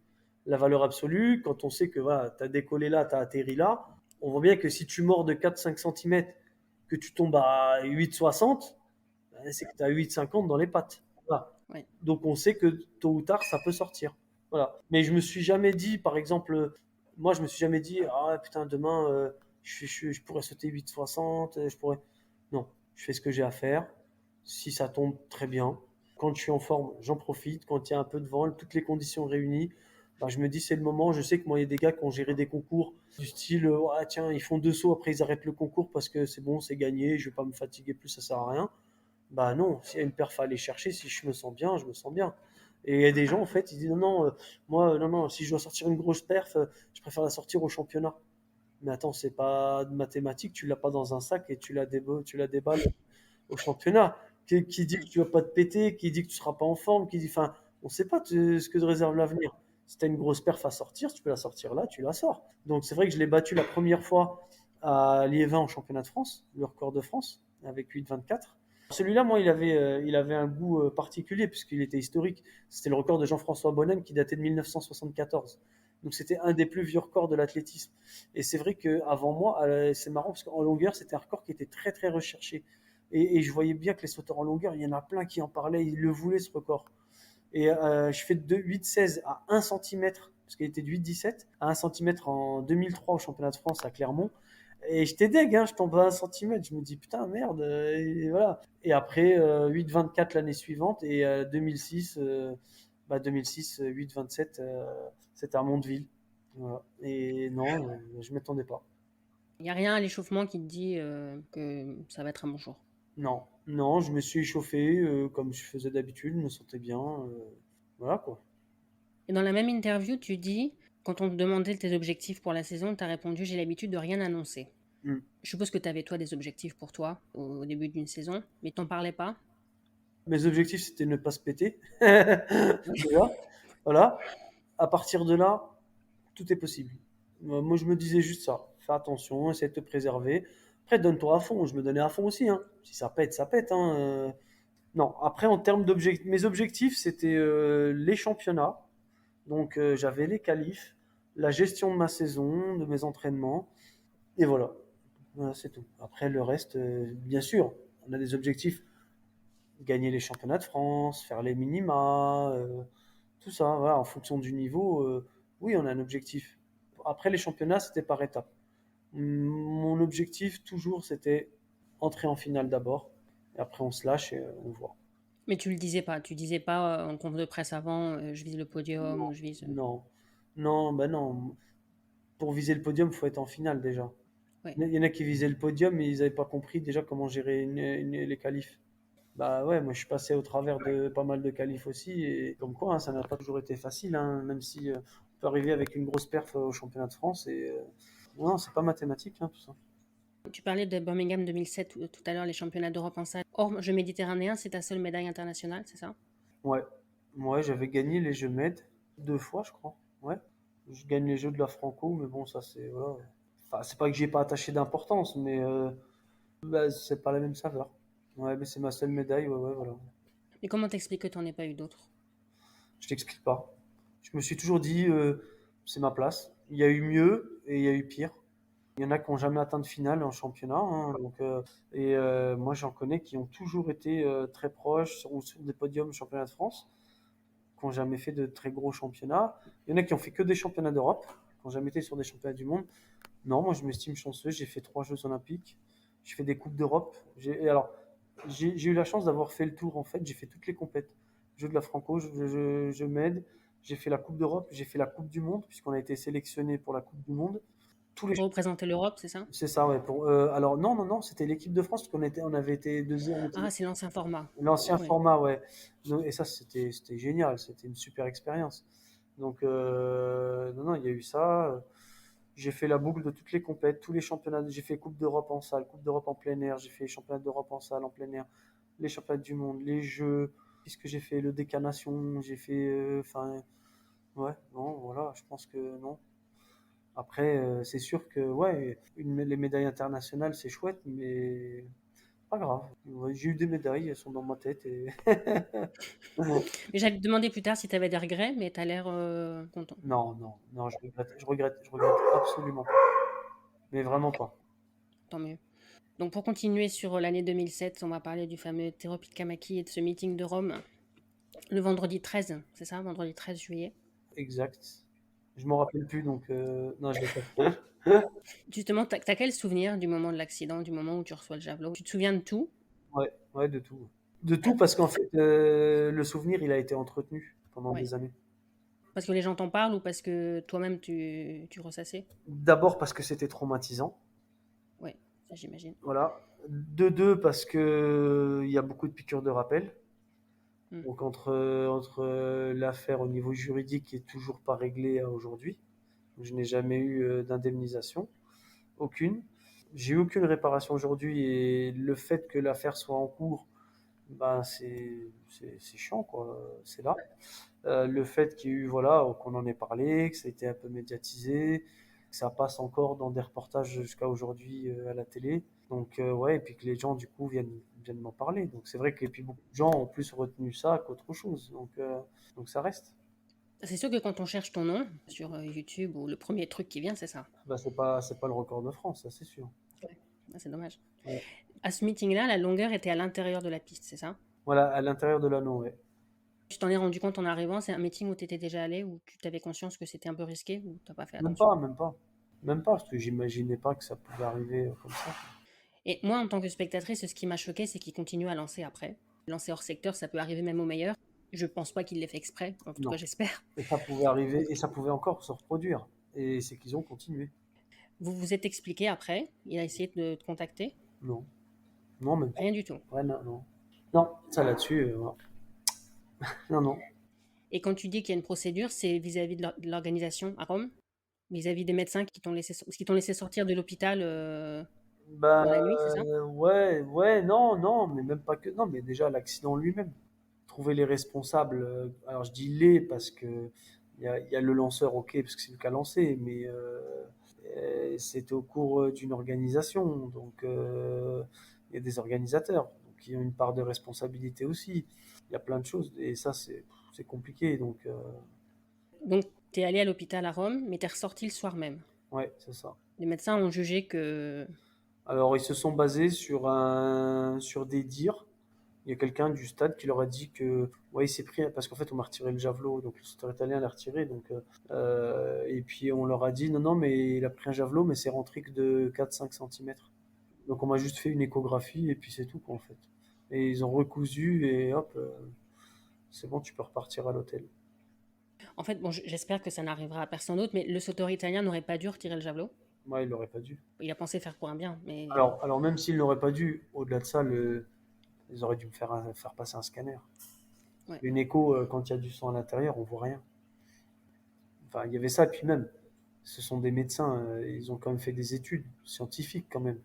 Speaker 1: La valeur absolue, quand on sait que voilà, tu as décollé là, tu as atterri là, on voit bien que si tu mords de 4-5 cm, que tu tombes à 8,60, ben, c'est que tu as 8,50 dans les pattes. Voilà.
Speaker 2: Ouais.
Speaker 1: Donc on sait que tôt ou tard, ça peut sortir. Voilà. Mais je me suis jamais dit, par exemple, moi je me suis jamais dit, ah putain, demain, je pourrais sauter 8,60, je pourrais. Non, je fais ce que j'ai à faire. Si ça tombe, très bien. Quand je suis en forme, j'en profite. Quand il y a un peu de vent, toutes les conditions réunies, bah, je me dis c'est le moment. Je sais que moi, il y a des gars qui ont géré des concours du style, ah, tiens, ils font 2 sauts, après ils arrêtent le concours parce que c'est bon, c'est gagné, je vais pas me fatiguer plus, ça sert à rien. Bah non, s'il y a une perf à aller chercher, si je me sens bien, je me sens bien. Et il y a des gens, en fait, ils disent non, non, moi, non, non, si je dois sortir une grosse perf, je préfère la sortir au championnat. Mais attends, c'est pas de mathématiques, tu l'as pas dans un sac et tu la déballes. au championnat. Qui dit que tu vas pas te péter, qui dit que tu seras pas en forme, qui dit, enfin, on sait pas ce que te réserve l'avenir. Si tu as une grosse perf à sortir, tu peux la sortir là, tu la sors. Donc c'est vrai que je l'ai battu la première fois à Liévin en championnat de France, le record de France, avec 8,24. Celui-là, moi, il avait un goût particulier puisqu'il était historique. C'était le record de Jean-François Bonhomme qui datait de 1974. Donc c'était un des plus vieux records de l'athlétisme. Et c'est vrai qu'avant moi, c'est marrant parce qu'en longueur, c'était un record qui était très très recherché. Et je voyais bien que les sauteurs en longueur, il y en a plein qui en parlaient, ils le voulaient ce record. Et je fais de 8,16 à 1 centimètre, parce qu'il était de 8,17 à 1 centimètre en 2003 au championnat de France à Clermont. Et j'étais deg, hein, je tombe à 1 centimètre. Je me dis putain, merde. Et voilà. Et après, 8,24 l'année suivante et 2006, 8,27, c'était à Mondeville. Voilà. Et non, je m'attendais pas.
Speaker 2: Il n'y a rien à l'échauffement qui te dit que ça va être un bon jour.
Speaker 1: Non, non, je me suis échauffé comme je faisais d'habitude, je me sentais bien. Voilà quoi.
Speaker 2: Et dans la même interview, tu dis, quand on te demandait tes objectifs pour la saison, tu as répondu: j'ai l'habitude de rien annoncer.
Speaker 1: Mm.
Speaker 2: Je suppose que tu avais toi des objectifs pour toi au début d'une saison, mais t'en parlais pas.
Speaker 1: Mes objectifs, c'était ne pas se péter. Déjà, voilà. À partir de là, tout est possible. Moi, je me disais juste ça. Fais attention, essaie de te préserver. Après, donne-toi à fond. Je me donnais à fond aussi, hein. Si ça pète, ça pète, hein. Non, après, en termes d'objectifs, mes objectifs, c'était les championnats. Donc, j'avais les qualifs, la gestion de ma saison, de mes entraînements. Et voilà. Voilà, c'est tout. Après, le reste, bien sûr, on a des objectifs. Gagner les championnats de France, faire les minima, tout ça, voilà, en fonction du niveau, oui, on a un objectif. Après, les championnats, c'était par étapes. Mon objectif, toujours, c'était entrer en finale d'abord. Et après, on se lâche et on voit.
Speaker 2: Mais tu disais pas en conf de presse avant, je vise le podium
Speaker 1: Non,
Speaker 2: ou je vise.
Speaker 1: non, non, ben non. Pour viser le podium, il faut être en finale déjà.
Speaker 2: Ouais.
Speaker 1: Il y en a qui visaient le podium, mais ils n'avaient pas compris déjà comment gérer les qualifs. Bah ouais, moi je suis passé au travers de pas mal de qualifs aussi, et comme quoi, hein, ça n'a pas toujours été facile, hein, même si on peut arriver avec une grosse perf au championnat de France, et non, c'est pas mathématique, hein, tout ça.
Speaker 2: Tu parlais de Birmingham 2007 tout à l'heure, les championnats d'Europe en salle. Hors jeux méditerranéens, c'est ta seule médaille internationale, c'est ça?
Speaker 1: Ouais, moi j'avais gagné les Jeux Med 2 fois, je crois. Ouais, je gagne les Jeux de la Franco, mais bon, ça c'est voilà. Enfin, c'est pas que j'y ai pas attaché d'importance, mais bah, c'est pas la même saveur. Ouais, mais c'est ma seule médaille, ouais, ouais, voilà.
Speaker 2: Mais comment t'expliques que t'en aies pas eu d'autres?
Speaker 1: Je t'explique pas. Je me suis toujours dit, c'est ma place. Il y a eu mieux et il y a eu pire. Il y en a qui n'ont jamais atteint de finale en championnat, hein, donc, moi j'en connais qui ont toujours été très proches sur des podiums championnat de France, qui n'ont jamais fait de très gros championnats. Il y en a qui ont fait que des championnats d'Europe, qui n'ont jamais été sur des championnats du monde. Non, moi je m'estime chanceux, j'ai fait 3 Jeux Olympiques, j'ai fait des Coupes d'Europe. J'ai eu la chance d'avoir fait le tour en fait, j'ai fait toutes les compètes. Jeux de la Franco, je m'aide, j'ai fait la Coupe d'Europe, j'ai fait la Coupe du Monde, puisqu'on a été sélectionné pour la Coupe du Monde. Tous les
Speaker 2: Pour représenter l'Europe, c'est ça?
Speaker 1: C'est ça, ouais. Alors non, non, non, c'était l'équipe de France parce on avait été deuxième,
Speaker 2: Ah, c'est l'ancien format.
Speaker 1: l'ancien
Speaker 2: Ouais.
Speaker 1: format, ouais. Et ça, c'était génial, c'était une super expérience. Donc non, non, il y a eu ça. J'ai fait la boucle de toutes les compètes, tous les championnats. J'ai fait Coupe d'Europe en salle, Coupe d'Europe en plein air. J'ai fait championnat d'Europe en salle, en plein air, les championnats du monde, les Jeux. Qu'est-ce que j'ai fait? Le Décanation. J'ai fait, enfin, ouais, non, voilà. Je pense que non. Après, c'est sûr que ouais, les médailles internationales, c'est chouette, mais pas grave. Ouais, j'ai eu des médailles, elles sont dans ma tête. Et...
Speaker 2: Mais j'allais te demander plus tard si tu avais des regrets, mais tu as l'air content.
Speaker 1: non, non, non, je regrette absolument pas. Mais vraiment pas.
Speaker 2: Tant mieux. Donc pour continuer sur l'année 2007, on va parler du fameux Thérapie de Kamaki et de ce meeting de Rome. Le vendredi 13, c'est ça? Vendredi 13 juillet.
Speaker 1: Exact. Je m'en rappelle plus, donc non, je l'ai pas.
Speaker 2: Justement, t'as quel souvenir du moment de l'accident, du moment où tu reçois le javelot? Tu te souviens de tout?
Speaker 1: Ouais, ouais, de tout. De tout parce qu'en fait, le souvenir, il a été entretenu pendant
Speaker 2: Ouais.
Speaker 1: des années.
Speaker 2: Parce que les gens t'en parlent ou parce que toi-même tu ressassais?
Speaker 1: D'abord parce que c'était traumatisant.
Speaker 2: Ouais, ça j'imagine.
Speaker 1: Voilà. De deux, parce que il y a beaucoup de piqûres de rappel.
Speaker 2: Hmm.
Speaker 1: Donc entre l'affaire au niveau juridique qui est toujours pas réglée à aujourd'hui, je n'ai jamais eu d'indemnisation, aucune. J'ai eu aucune réparation aujourd'hui et le fait que l'affaire soit en cours, ben c'est chiant quoi, c'est là. Le fait qu'il y ait eu, voilà, qu'on en ait parlé, que ça a été un peu médiatisé, que ça passe encore dans des reportages jusqu'à aujourd'hui à la télé. Donc ouais, et puis que les gens du coup viennent m'en parler. Donc c'est vrai que et puis beaucoup de gens ont plus retenu ça qu'autre chose. Donc ça reste.
Speaker 2: C'est sûr que quand on cherche ton nom sur YouTube ou le premier truc qui vient, c'est ça.
Speaker 1: Bah, c'est pas le record de France, ça c'est sûr.
Speaker 2: Ouais. Ah, c'est dommage.
Speaker 1: Ouais.
Speaker 2: À ce meeting-là, la longueur était à l'intérieur de la piste, c'est ça?
Speaker 1: Voilà, à l'intérieur de l'anneau, ouais.
Speaker 2: Tu t'en es rendu compte en arrivant? C'est un meeting où tu étais déjà allé, où tu avais conscience que c'était un peu risqué, ou t'as pas fait
Speaker 1: Même
Speaker 2: attention?
Speaker 1: pas, même pas. Même pas, parce que j'imaginais pas que ça pouvait arriver comme ça.
Speaker 2: Et moi, en tant que spectatrice, ce qui m'a choqué, c'est qu'il continue à lancer après. Lancer hors secteur, ça peut arriver même au meilleur. Je pense pas qu'il l'ait fait exprès, en tout cas
Speaker 1: Non.
Speaker 2: j'espère.
Speaker 1: Et ça pouvait arriver, et ça pouvait encore se reproduire. Et c'est qu'ils ont continué.
Speaker 2: Vous vous êtes expliqué après? Il a essayé de te contacter?
Speaker 1: Non. Non, même pas.
Speaker 2: Rien du tout.
Speaker 1: Ouais, non, non. Non, ça là-dessus, non. Non, non.
Speaker 2: Et quand tu dis qu'il y a une procédure, c'est vis-à-vis de l'organisation à Rome? Vis-à-vis des médecins qui t'ont laissé sortir de l'hôpital
Speaker 1: Bah,
Speaker 2: dans la nuit, c'est ça?
Speaker 1: ouais, ouais, non, non, mais même pas que. Non, mais déjà l'accident lui-même. Trouver les responsables. Alors je dis les parce que il y a le lanceur, ok, parce que c'est lui qui a lancé, mais c'était au cours d'une organisation. Donc il y a des organisateurs donc, qui ont une part de responsabilité aussi. Il y a plein de choses. Et ça, c'est compliqué. Donc,
Speaker 2: Donc, tu es allé à l'hôpital à Rome, mais tu es ressorti le soir même.
Speaker 1: ouais, c'est ça.
Speaker 2: Les médecins ont jugé que...
Speaker 1: Alors, ils se sont basés sur des dires. Il y a quelqu'un du stade qui leur a dit que, ouais, il s'est pris, parce qu'en fait, on m'a retiré le javelot, donc le sauteur italien l'a retiré, et puis on leur a dit, non, non, mais il a pris un javelot, mais c'est rentré que de 4-5 centimètres. Donc on m'a juste fait une échographie, et puis c'est tout, quoi, en fait. Et ils ont recousu, et hop, c'est bon, tu peux repartir à l'hôtel.
Speaker 2: En fait, bon, j'espère que ça n'arrivera à personne d'autre, mais le sauteur italien n'aurait pas dû retirer le javelot.
Speaker 1: Moi, il n'aurait pas dû.
Speaker 2: Il a pensé faire pour un bien, mais...
Speaker 1: Alors même s'il n'aurait pas dû, au-delà de ça, ils auraient dû me faire passer un scanner.
Speaker 2: Ouais.
Speaker 1: Une écho, quand il y a du sang à l'intérieur, on voit rien. Enfin, il y avait ça, et puis même, ce sont des médecins, ils ont quand même fait des études scientifiques quand même.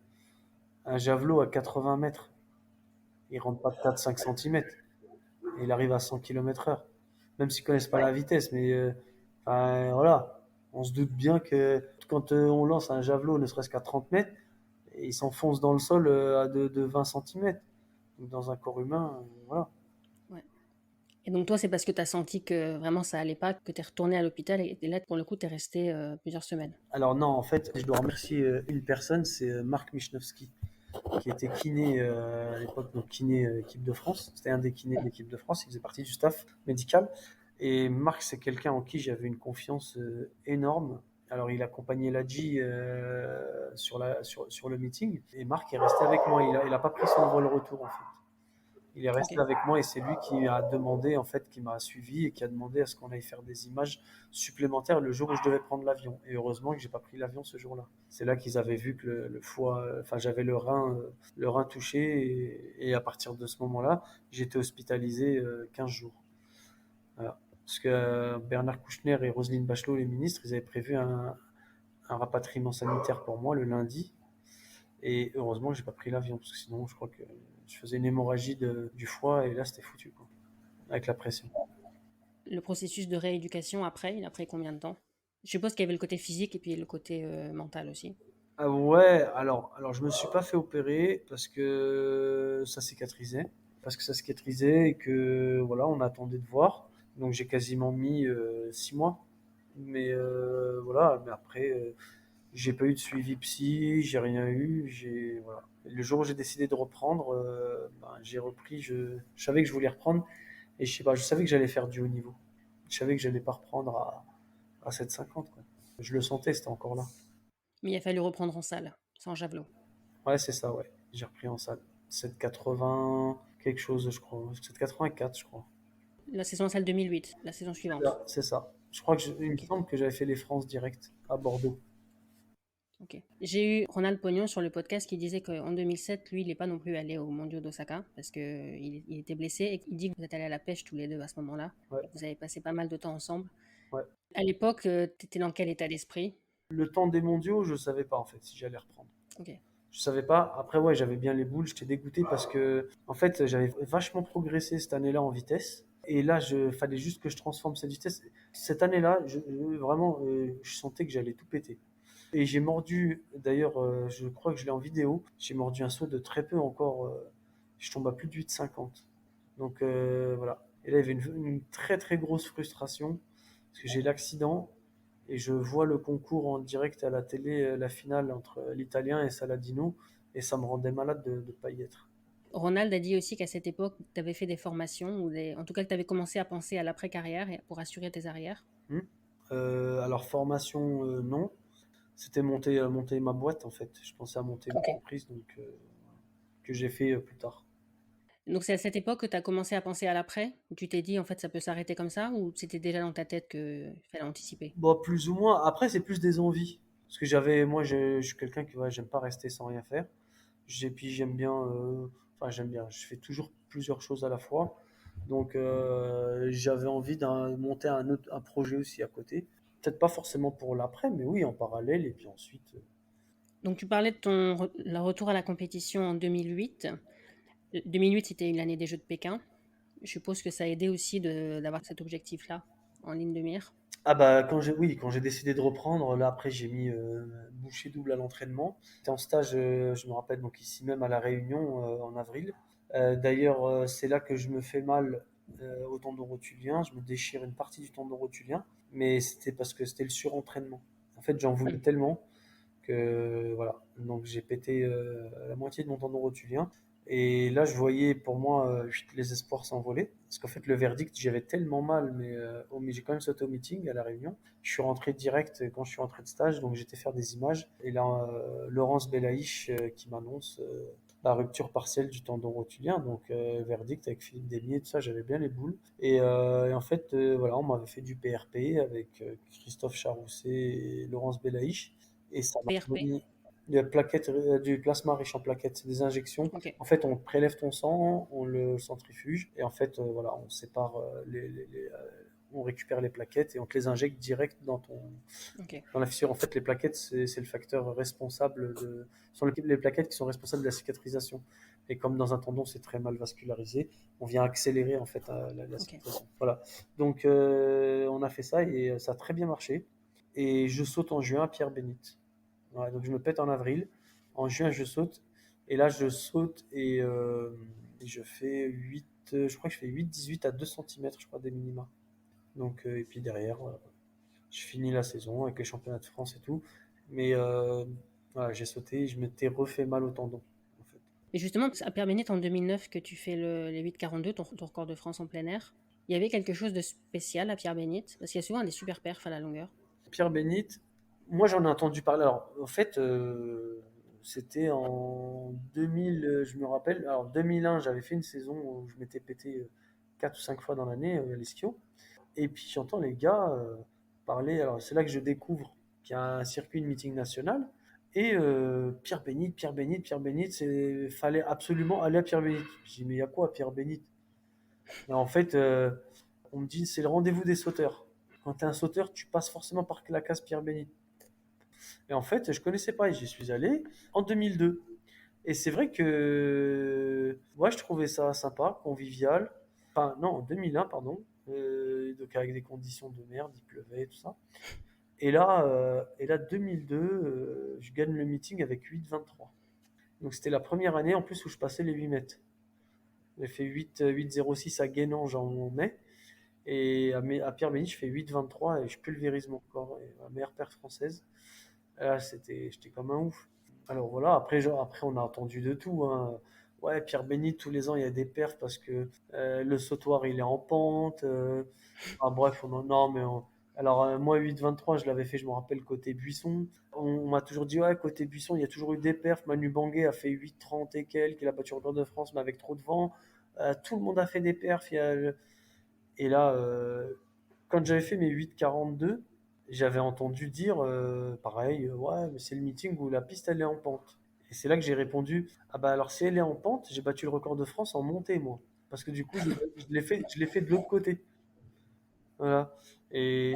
Speaker 1: Un javelot à 80 mètres, il rentre pas de 4-5 centimètres, et il arrive à 100 km/h. Même s'ils connaissent pas la vitesse, mais enfin, voilà, on se doute bien que quand on lance un javelot, ne serait-ce qu'à 30 mètres, il s'enfonce dans le sol de 20 centimètres. Donc dans un corps humain, voilà.
Speaker 2: Ouais. Et donc toi, c'est parce que tu as senti que vraiment ça allait pas, que tu es retourné à l'hôpital, et là, pour le coup, tu es resté plusieurs semaines.
Speaker 1: Alors non, en fait, je dois remercier une personne, c'est Marc Michnowski, qui était kiné à l'époque, donc kiné équipe de France. C'était un des kinés de l'équipe de France, il faisait partie du staff médical. Et Marc, c'est quelqu'un en qui j'avais une confiance énorme. Alors, il accompagnait Ladji sur le meeting. Et Marc est resté avec moi. Il a pas pris son vol retour, en fait. Il est
Speaker 2: Ok.
Speaker 1: resté avec moi et c'est lui qui a demandé, en fait, qui m'a suivi et qui a demandé à ce qu'on aille faire des images supplémentaires le jour où je devais prendre l'avion. Et heureusement que j'ai pas pris l'avion ce jour-là. C'est là qu'ils avaient vu que le foie, enfin, j'avais le rein touché et à partir de ce moment-là, j'étais hospitalisé 15 jours. Voilà. Parce que Bernard Kouchner et Roselyne Bachelot, les ministres, ils avaient prévu un rapatriement sanitaire pour moi le lundi. Et heureusement que j'ai pas pris l'avion, parce que sinon, je crois que je faisais une hémorragie du foie et là, c'était foutu, quoi, avec la pression.
Speaker 2: Le processus de rééducation après, il a pris combien de temps? Je suppose qu'il y avait le côté physique et puis le côté mental aussi.
Speaker 1: Ah ouais, alors je me suis pas fait opérer parce que ça cicatrisait. Parce que ça cicatrisait et que voilà, on attendait de voir. Donc j'ai quasiment mis 6 mois. Mais voilà, mais après, j'ai pas eu de suivi psy, j'ai rien eu. Voilà. Le jour où j'ai décidé de reprendre, ben, j'ai repris. Je savais que je voulais reprendre et je sais pas, je savais que j'allais faire du haut niveau. Je savais que j'allais pas reprendre à 7,50 quoi. Je le sentais, c'était encore là.
Speaker 2: Mais il a fallu reprendre en salle, sans javelot.
Speaker 1: Ouais, c'est ça, ouais. J'ai repris en salle. 7,80 quelque chose, je crois. 7,84, je crois.
Speaker 2: La saison salle 2008, la saison suivante.
Speaker 1: C'est ça. Je crois que il me
Speaker 2: Ok.
Speaker 1: semble que j'avais fait les France direct à Bordeaux.
Speaker 2: Ok. J'ai eu Ronald Pognon sur le podcast qui disait qu'en 2007, lui, il n'est pas non plus allé au Mondiaux d'Osaka parce qu'il était blessé et il dit que vous êtes allés à la pêche tous les deux à ce moment-là
Speaker 1: Ouais,
Speaker 2: et que vous avez passé pas mal de temps ensemble.
Speaker 1: ouais.
Speaker 2: À l'époque, tu étais dans quel état d'esprit?
Speaker 1: Le temps des mondiaux, je savais pas en fait si j'allais reprendre.
Speaker 2: Ok.
Speaker 1: Je savais pas. Après, ouais, j'avais bien les boules. J'étais dégoûté parce que, en fait, j'avais vachement progressé cette année-là en vitesse. Et là, fallait juste que je transforme cette vitesse. Cette année-là, vraiment, je sentais que j'allais tout péter. Et j'ai mordu, d'ailleurs, je crois que je l'ai en vidéo, j'ai mordu un saut de très peu encore. Je tombe à plus de 8,50. Donc voilà. Et là, il y avait une très très grosse frustration parce que j'ai l'accident et je vois le concours en direct à la télé, la finale entre l'Italien et Saladino, et ça me rendait malade de ne pas y être.
Speaker 2: Ronald a dit aussi qu'à cette époque, tu avais fait des formations, en tout cas que tu avais commencé à penser à l'après-carrière et pour assurer tes arrières.
Speaker 1: Hmm. Alors formation, non. C'était monter ma boîte en fait. Je pensais à monter une
Speaker 2: Ok.
Speaker 1: entreprise donc, que j'ai fait plus tard.
Speaker 2: Donc c'est à cette époque que tu as commencé à penser à l'après, où tu t'es dit en fait ça peut s'arrêter comme ça, ou c'était déjà dans ta tête qu'il fallait anticiper?
Speaker 1: Bon, plus ou moins. Après, c'est plus des envies. Parce que moi, je suis quelqu'un qui, ouais, j'aime pas rester sans rien faire. Puis j'aime bien, j'aime bien. Je fais toujours plusieurs choses à la fois. Donc, j'avais envie de monter un projet aussi à côté. Peut-être pas forcément pour l'après, mais oui, en parallèle. Et puis ensuite,
Speaker 2: Donc tu parlais de le retour à la compétition en 2008. 2008, c'était l'année des Jeux de Pékin. Je suppose que ça a aidé aussi d'avoir cet objectif-là en ligne de mire.
Speaker 1: ah bah quand j'ai décidé de reprendre, là après j'ai mis bouchée double à l'entraînement. J'étais en stage, je me rappelle donc ici même à La Réunion en avril. D'ailleurs c'est là que je me fais mal au tendon rotulien, je me déchire une partie du tendon rotulien, mais c'était parce que c'était le surentraînement. En fait j'en voulais
Speaker 2: Hmm.
Speaker 1: tellement que voilà, donc j'ai pété la moitié de mon tendon rotulien. Et là, je voyais pour moi les espoirs s'envoler. Parce qu'en fait, le verdict, j'avais tellement mal, mais j'ai quand même sauté au meeting à La Réunion. Je suis rentré direct quand je suis rentré de stage, donc j'étais faire des images. Et là, Laurence Belaïch qui m'annonce la rupture partielle du tendon rotulien. Donc, verdict avec Philippe Desmier, tout ça, j'avais bien les boules. Et en fait, voilà, on m'avait fait du PRP avec Christophe Charousset et Laurence Belaïch. Et ça m'a
Speaker 2: PRP.
Speaker 1: donné du plasma riche en plaquettes. C'est des injections.
Speaker 2: Ok.
Speaker 1: En fait, on prélève ton sang, on le centrifuge et en fait, voilà, on sépare on récupère les plaquettes et on te les injecte direct
Speaker 2: Ok.
Speaker 1: dans la fissure. En fait, les plaquettes, c'est le facteur responsable sont les plaquettes qui sont responsables de la cicatrisation. Et comme dans un tendon, c'est très mal vascularisé, on vient accélérer en fait la
Speaker 2: Ok.
Speaker 1: cicatrisation. Voilà. Donc, on a fait ça et ça a très bien marché. Et je saute en juin à Pierre-Bénite. Ouais, donc je me pète en avril. En juin, je saute. Et là, je saute et je fais 8, je crois que je fais 8,18 à 2 centimètres, je crois, des minima. Donc, et puis derrière, je finis la saison avec les championnats de France et tout. Mais voilà, j'ai sauté et je m'étais refait mal au tendon, en fait.
Speaker 2: Et justement, à Pierre-Bénite en 2009 que tu fais les 8,42, ton record de France en plein air, il y avait quelque chose de spécial à Pierre-Bénite, parce qu'il y a souvent des super perfs à la longueur.
Speaker 1: Pierre Bénite, moi j'en ai entendu parler. Alors, en fait, c'était en 2000, je me rappelle. Alors, 2001, j'avais fait une saison où je m'étais pété 4 ou 5 fois dans l'année, les skis. Et puis j'entends les gars parler. Alors c'est là que je découvre qu'il y a un circuit de meeting national. Et Pierre Bénite, Pierre Bénite, Pierre Bénite, fallait absolument aller à Pierre Bénite. Je dis mais il y a quoi à Pierre Bénite? Et en fait, on me dit c'est le rendez-vous des sauteurs. Quand tu es un sauteur, tu passes forcément par la case Pierre Bénite. Et en fait, je connaissais pas et j'y suis allé en 2002. Et c'est vrai que moi, je trouvais ça sympa, convivial. Enfin, non, en 2001, pardon. Donc avec des conditions de merde, il pleuvait, tout ça. Et là 2002, je gagne le meeting avec 8,23. Donc c'était la première année en plus où je passais les 8 mètres. J'ai fait 8,06 à Guénange en mai. Et à Pierre-Bénit, je fais 8,23 et je pulvérise mon corps. Et ma meilleure paire française. Et là, j'étais comme un ouf. Alors voilà, après on a entendu de tout, hein. Ouais, Pierre Bénite, tous les ans, il y a des perfs parce que le sautoir, il est en pente. Bref, non, mais alors moi, 8,23, je l'avais fait, je me rappelle, côté Buisson. On m'a toujours dit, ouais, côté Buisson, il y a toujours eu des perfs. Manu Bangué a fait 8,30 et quelques, il a battu le record de France, mais avec trop de vent. Tout le monde a fait des perfs. Et là, quand j'avais fait mes 8,42, j'avais entendu dire, pareil, ouais, mais c'est le meeting où la piste, elle est en pente. Et c'est là que j'ai répondu, ah bah alors si elle est en pente, j'ai battu le record de France en montée, moi. Parce que du coup, je l'ai fait de l'autre côté. Voilà. Et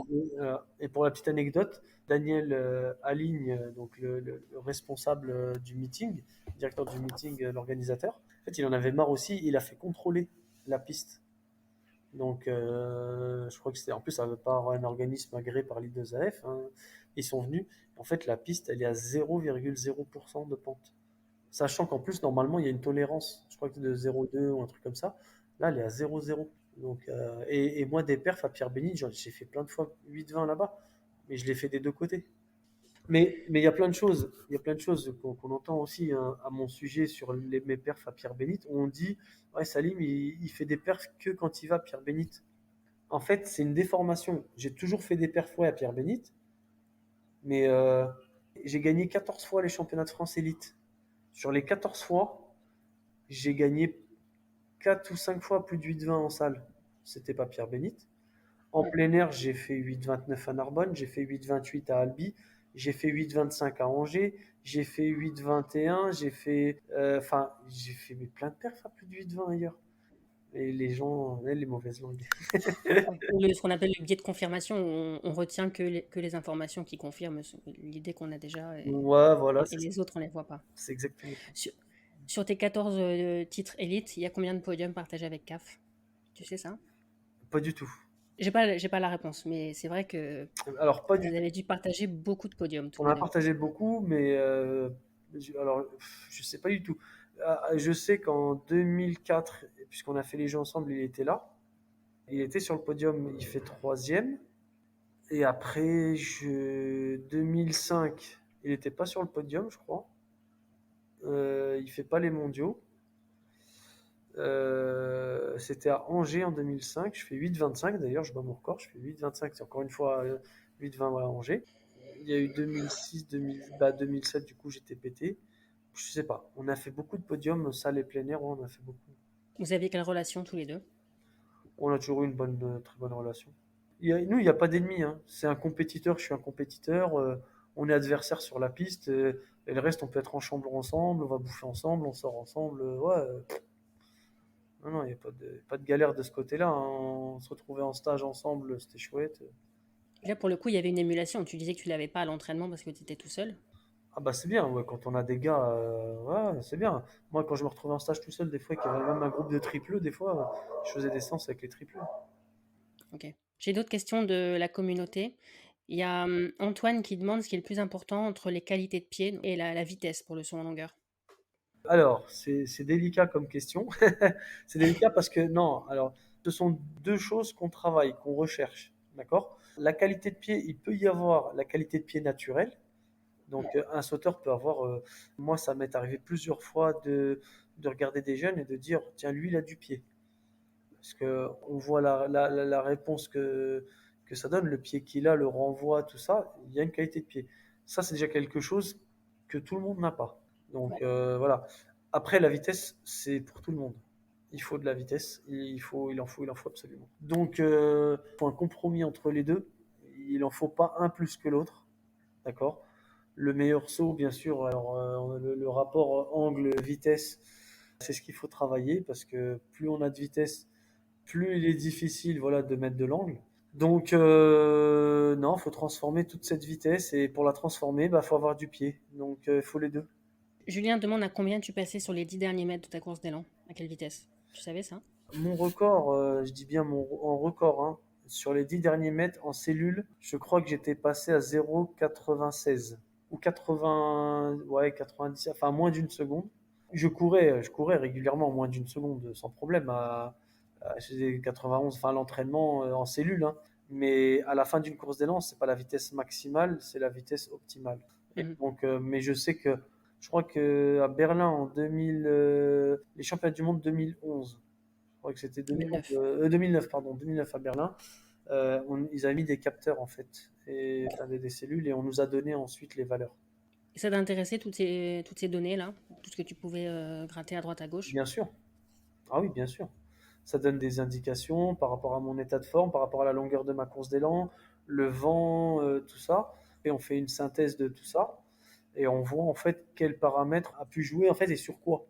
Speaker 1: pour la petite anecdote, Daniel Aligne, donc le responsable du meeting, directeur du meeting, l'organisateur, en fait, il en avait marre aussi, il a fait contrôler la piste. Donc, je crois que c'était en plus par un organisme agréé par l'I2AF, hein. Ils sont venus. En fait, la piste, elle est à 0,0% de pente. Sachant qu'en plus, normalement, il y a une tolérance, je crois que de 0,2 ou un truc comme ça. Là, elle est à 0,0. Donc, et moi, des perfs à Pierre-Bénite, j'ai fait plein de fois 8-20 là-bas, mais je l'ai fait des deux côtés. Mais il y a plein de choses, il y a plein de choses qu'on entend aussi, hein, à mon sujet sur mes perfs à Pierre-Bénite. On dit, ouais, Salim, il fait des perfs que quand il va à Pierre-Bénite. En fait, c'est une déformation. J'ai toujours fait des perfs, ouais, à Pierre-Bénite, mais j'ai gagné 14 fois les championnats de France élite. Sur les 14 fois, j'ai gagné 4 ou 5 fois plus de 8,20 en salle. C'était pas Pierre Bénite. En plein air, j'ai fait 8,29 à Narbonne, j'ai fait 8,28 à Albi, j'ai fait 8,25 à Angers, j'ai fait 8,21, j'ai fait plein de perfs à plus de 8,20 ailleurs. Et les gens, les mauvaises langues.
Speaker 2: Ce qu'on appelle le biais de confirmation, on retient que les informations qui confirment l'idée qu'on a déjà
Speaker 1: Ouais, voilà,
Speaker 2: et les autres, on ne les voit pas.
Speaker 1: c'est exactement ça.
Speaker 2: Sur, sur tes 14 titres élites, il y a combien de podiums partagés avec CAF? Tu sais ça?
Speaker 1: Pas du tout.
Speaker 2: J'ai pas la réponse, mais c'est vrai que
Speaker 1: Alors, pas du
Speaker 2: vous avez dû partager beaucoup de podiums tous
Speaker 1: On
Speaker 2: les
Speaker 1: a
Speaker 2: deux.
Speaker 1: partagé beaucoup, mais alors, je sais pas du tout. Je sais qu'en 2004, puisqu'on a fait les jeux ensemble, il était là. Il était sur le podium, il fait troisième. Et après, 2005, il n'était pas sur le podium, je crois. Il fait pas les mondiaux. C'était à Angers en 2005. Je fais 8,25 d'ailleurs, je bats mon record. Je fais 8,25, c'est encore une fois 8,20 à Angers. Il y a eu 2006, 2007, du coup j'étais pété. Je sais pas. On a fait beaucoup de podiums, salle et plein air, ouais, on a fait beaucoup.
Speaker 2: Vous aviez quelle relation tous les deux?
Speaker 1: On a toujours eu une très bonne relation. Nous, il n'y a pas d'ennemis, hein. C'est un compétiteur, je suis un compétiteur. On est adversaires sur la piste. Et le reste, on peut être en chambre ensemble, on va bouffer ensemble, on sort ensemble. Ouais. Non, non, il n'y a pas de galère de ce côté-là, hein. On se retrouvait en stage ensemble, c'était chouette.
Speaker 2: Là, pour le coup, il y avait une émulation. Tu disais que tu l'avais pas à l'entraînement parce que tu étais tout seul.
Speaker 1: Ah bah c'est bien, ouais, quand on a des gars, ouais, c'est bien. Moi, quand je me retrouvais en stage tout seul, des fois, qu'il y avait même un groupe de tripleux, des fois, je faisais des séances avec les tripleux.
Speaker 2: Ok. J'ai d'autres questions de la communauté. Il y a Antoine qui demande ce qui est le plus important entre les qualités de pied et la vitesse pour le saut en longueur.
Speaker 1: Alors, c'est délicat comme question. C'est délicat parce que, non, alors, ce sont deux choses qu'on travaille, qu'on recherche, d'accord? La qualité de pied, il peut y avoir la qualité de pied naturelle. Donc, un sauteur peut avoir, moi, ça m'est arrivé plusieurs fois de regarder des jeunes et de dire, tiens, lui, il a du pied. Parce qu'on voit la réponse que ça donne, le pied qu'il a, le renvoi, tout ça, il y a une qualité de pied. Ça, c'est déjà quelque chose que tout le monde n'a pas. Donc voilà. Après, la vitesse, c'est pour tout le monde. Il faut de la vitesse, il en faut absolument. Donc, il faut un compromis entre les deux. Il en faut pas un plus que l'autre, d'accord? Le meilleur saut, bien sûr, alors le rapport angle-vitesse, c'est ce qu'il faut travailler parce que plus on a de vitesse, plus il est difficile, voilà, de mettre de l'angle. Donc, non, il faut transformer toute cette vitesse et pour la transformer, bah, faut avoir du pied. Donc, il faut les deux.
Speaker 2: Julien demande à combien tu passais sur les 10 derniers mètres de ta course d'élan. À quelle vitesse? Tu savais ça?
Speaker 1: Mon record, je dis bien en record, hein, sur les 10 derniers mètres en cellule, je crois que j'étais passé à 0,96 ou 80, ouais, 90, enfin moins d'une seconde. Je courais régulièrement moins d'une seconde sans problème je faisais 91, enfin l'entraînement en cellule, hein. Mais à la fin d'une course d'élan, c'est pas la vitesse maximale, c'est la vitesse optimale. Et
Speaker 2: Mhm.
Speaker 1: donc, mais je crois que à Berlin en 2000, les championnats du monde 2011, je crois que c'était 2011,
Speaker 2: 2009.
Speaker 1: 2009, pardon, 2009 à Berlin. Ils avaient mis des capteurs en fait, et enfin, des cellules, et on nous a donné ensuite les valeurs.
Speaker 2: Et ça t'intéressait toutes ces données-là? Tout ce que tu pouvais gratter à droite à gauche?
Speaker 1: Bien sûr. Ah oui, bien sûr. Ça donne des indications par rapport à mon état de forme, par rapport à la longueur de ma course d'élan, le vent, tout ça. Et on fait une synthèse de tout ça. Et on voit en fait quel paramètre a pu jouer en fait et sur quoi.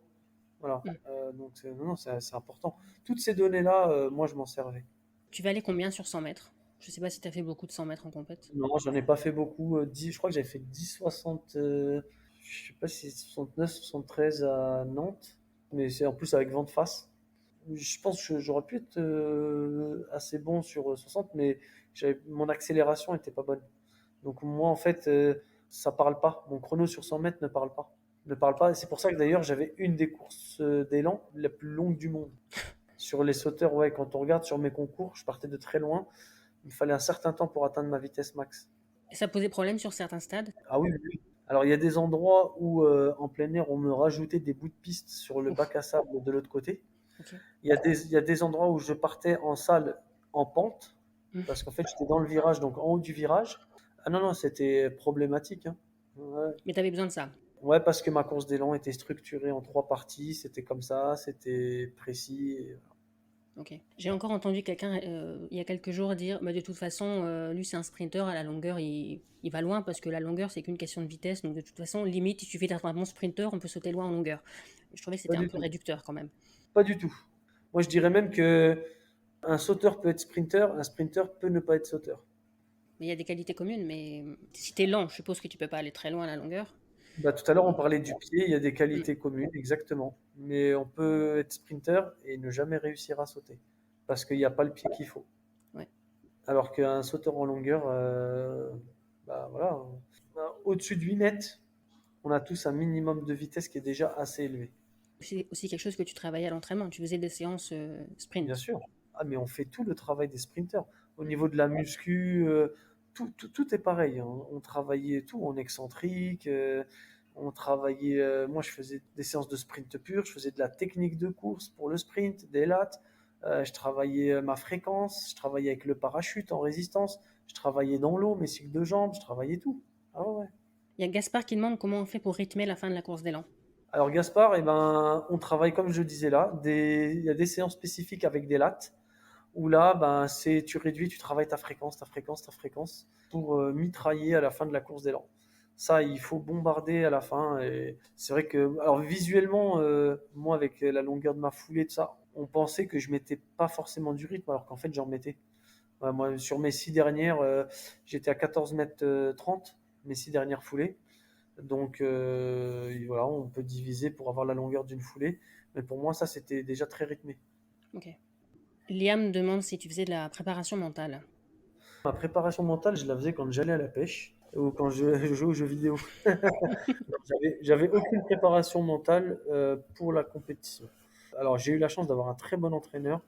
Speaker 1: Voilà.
Speaker 2: Mhm.
Speaker 1: Donc non, c'est important. Toutes ces données-là, moi je m'en servais.
Speaker 2: Tu valais combien sur 100 mètres? Je sais pas si tu as fait beaucoup de 100 mètres en compète.
Speaker 1: Non, j'en ai pas fait beaucoup. 10, je crois que j'avais fait 10,60, je sais pas si c'est 69, 73 à Nantes, mais c'est en plus avec vent de face. Je pense que j'aurais pu être assez bon sur 60, mais mon accélération était pas bonne. Donc moi, en fait, ça parle pas. Mon chrono sur 100 mètres ne parle pas. Ne parle pas. Et c'est pour ça que d'ailleurs, j'avais une des courses d'élan la plus longue du monde. Sur les sauteurs, ouais, quand on regarde sur mes concours, je partais de très loin. Il me fallait un certain temps pour atteindre ma vitesse max.
Speaker 2: Et ça posait problème sur certains stades?
Speaker 1: Ah oui, oui, oui. Alors il y a des endroits où en plein air, on me rajoutait des bouts de piste sur le
Speaker 2: Ouf,
Speaker 1: bac à sable de l'autre côté.
Speaker 2: ok.
Speaker 1: Il y a des endroits où je partais en salle en pente, parce qu'en fait j'étais dans le virage, donc en haut du virage. Ah non, non, c'était problématique, hein. Ouais.
Speaker 2: Mais tu avais besoin de ça.
Speaker 1: Ouais, parce que ma course d'élan était structurée en 3 parties, c'était comme ça, c'était précis.
Speaker 2: Ok. J'ai encore entendu quelqu'un il y a quelques jours dire bah, de toute façon, lui c'est un sprinter, à la longueur il va loin parce que la longueur c'est qu'une question de vitesse. Donc de toute façon, limite, il suffit d'être un bon sprinter, on peut sauter loin en longueur. Je trouvais que
Speaker 1: Pas
Speaker 2: c'était un
Speaker 1: du
Speaker 2: peu
Speaker 1: tout.
Speaker 2: réducteur quand même.
Speaker 1: Pas du tout. Moi je dirais même que un sauteur peut être sprinter, un sprinter peut ne pas être sauteur.
Speaker 2: Mais il y a des qualités communes, mais si t'es lent, je suppose que tu peux pas aller très loin à la longueur.
Speaker 1: Bah, tout à l'heure, on parlait du pied, il y a des
Speaker 2: Mm.
Speaker 1: qualités communes, exactement. Mais on peut être sprinter et ne jamais réussir à sauter. Parce qu'il n'y a pas le pied qu'il faut.
Speaker 2: Ouais.
Speaker 1: Alors qu'un sauteur en longueur, bah voilà, au-dessus de 8 mètres, on a tous un minimum de vitesse qui est déjà assez élevé.
Speaker 2: C'est aussi quelque chose que tu travaillais à l'entraînement. Tu faisais des séances
Speaker 1: Bien
Speaker 2: sprint.
Speaker 1: sûr. Ah, mais on fait tout le travail des sprinters. Au niveau de la muscu, tout est pareil, hein. On travaillait tout en excentrique. On travaillait. Moi, je faisais des séances de sprint pur. Je faisais de la technique de course pour le sprint, des lattes. Je travaillais ma fréquence. Je travaillais avec le parachute en résistance. Je travaillais dans l'eau, mes cycles de jambes. Je travaillais tout. Ah ouais, ouais.
Speaker 2: Il y a Gaspard qui demande comment on fait pour rythmer la fin de la course d'élan.
Speaker 1: Alors Gaspard, eh ben, on travaille comme je disais là. Il y a des séances spécifiques avec des lattes. Où là, ben, tu réduis, tu travailles ta fréquence, ta fréquence, ta fréquence, pour mitrailler à la fin de la course d'élan. Ça, il faut bombarder à la fin. Et c'est vrai que, alors visuellement, moi, avec la longueur de ma foulée, tout ça, on pensait que je mettais pas forcément du rythme, alors qu'en fait, j'en mettais. Ouais, moi, sur mes 6 dernières, j'étais à 14 mètres 30, mes 6 dernières foulées. Donc, et voilà, on peut diviser pour avoir la longueur d'une foulée. Mais pour moi, ça, c'était déjà très rythmé.
Speaker 2: Ok. Liam demande si tu faisais de la préparation mentale.
Speaker 1: Ma préparation mentale, je la faisais quand j'allais à la pêche ou quand je jouais aux jeux vidéo. J'avais aucune préparation mentale pour la compétition. Alors, j'ai eu la chance d'avoir un très bon entraîneur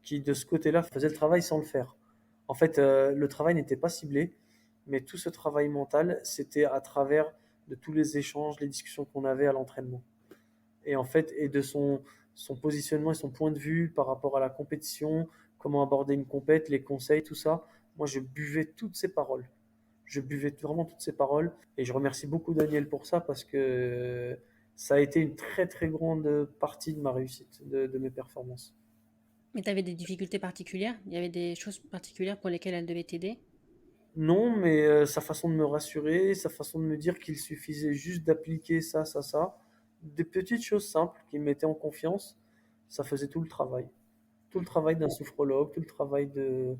Speaker 1: qui, de ce côté-là, faisait le travail sans le faire. En fait, le travail n'était pas ciblé, mais tout ce travail mental, c'était à travers de tous les échanges, les discussions qu'on avait à l'entraînement. Et en fait, et de son positionnement et son point de vue par rapport à la compétition, comment aborder une compète, les conseils, tout ça. Moi, je buvais toutes ces paroles. Je buvais vraiment toutes ces paroles et je remercie beaucoup Daniel pour ça parce que ça a été une très très grande partie de ma réussite, de mes performances.
Speaker 2: Mais tu avais des difficultés particulières? Il y avait des choses particulières pour lesquelles elle devait t'aider?
Speaker 1: Non, mais sa façon de me rassurer, sa façon de me dire qu'il suffisait juste d'appliquer ça, ça, ça, des petites choses simples qui me mettaient en confiance, ça faisait tout le travail. Tout le travail d'un sophrologue, tout le travail de,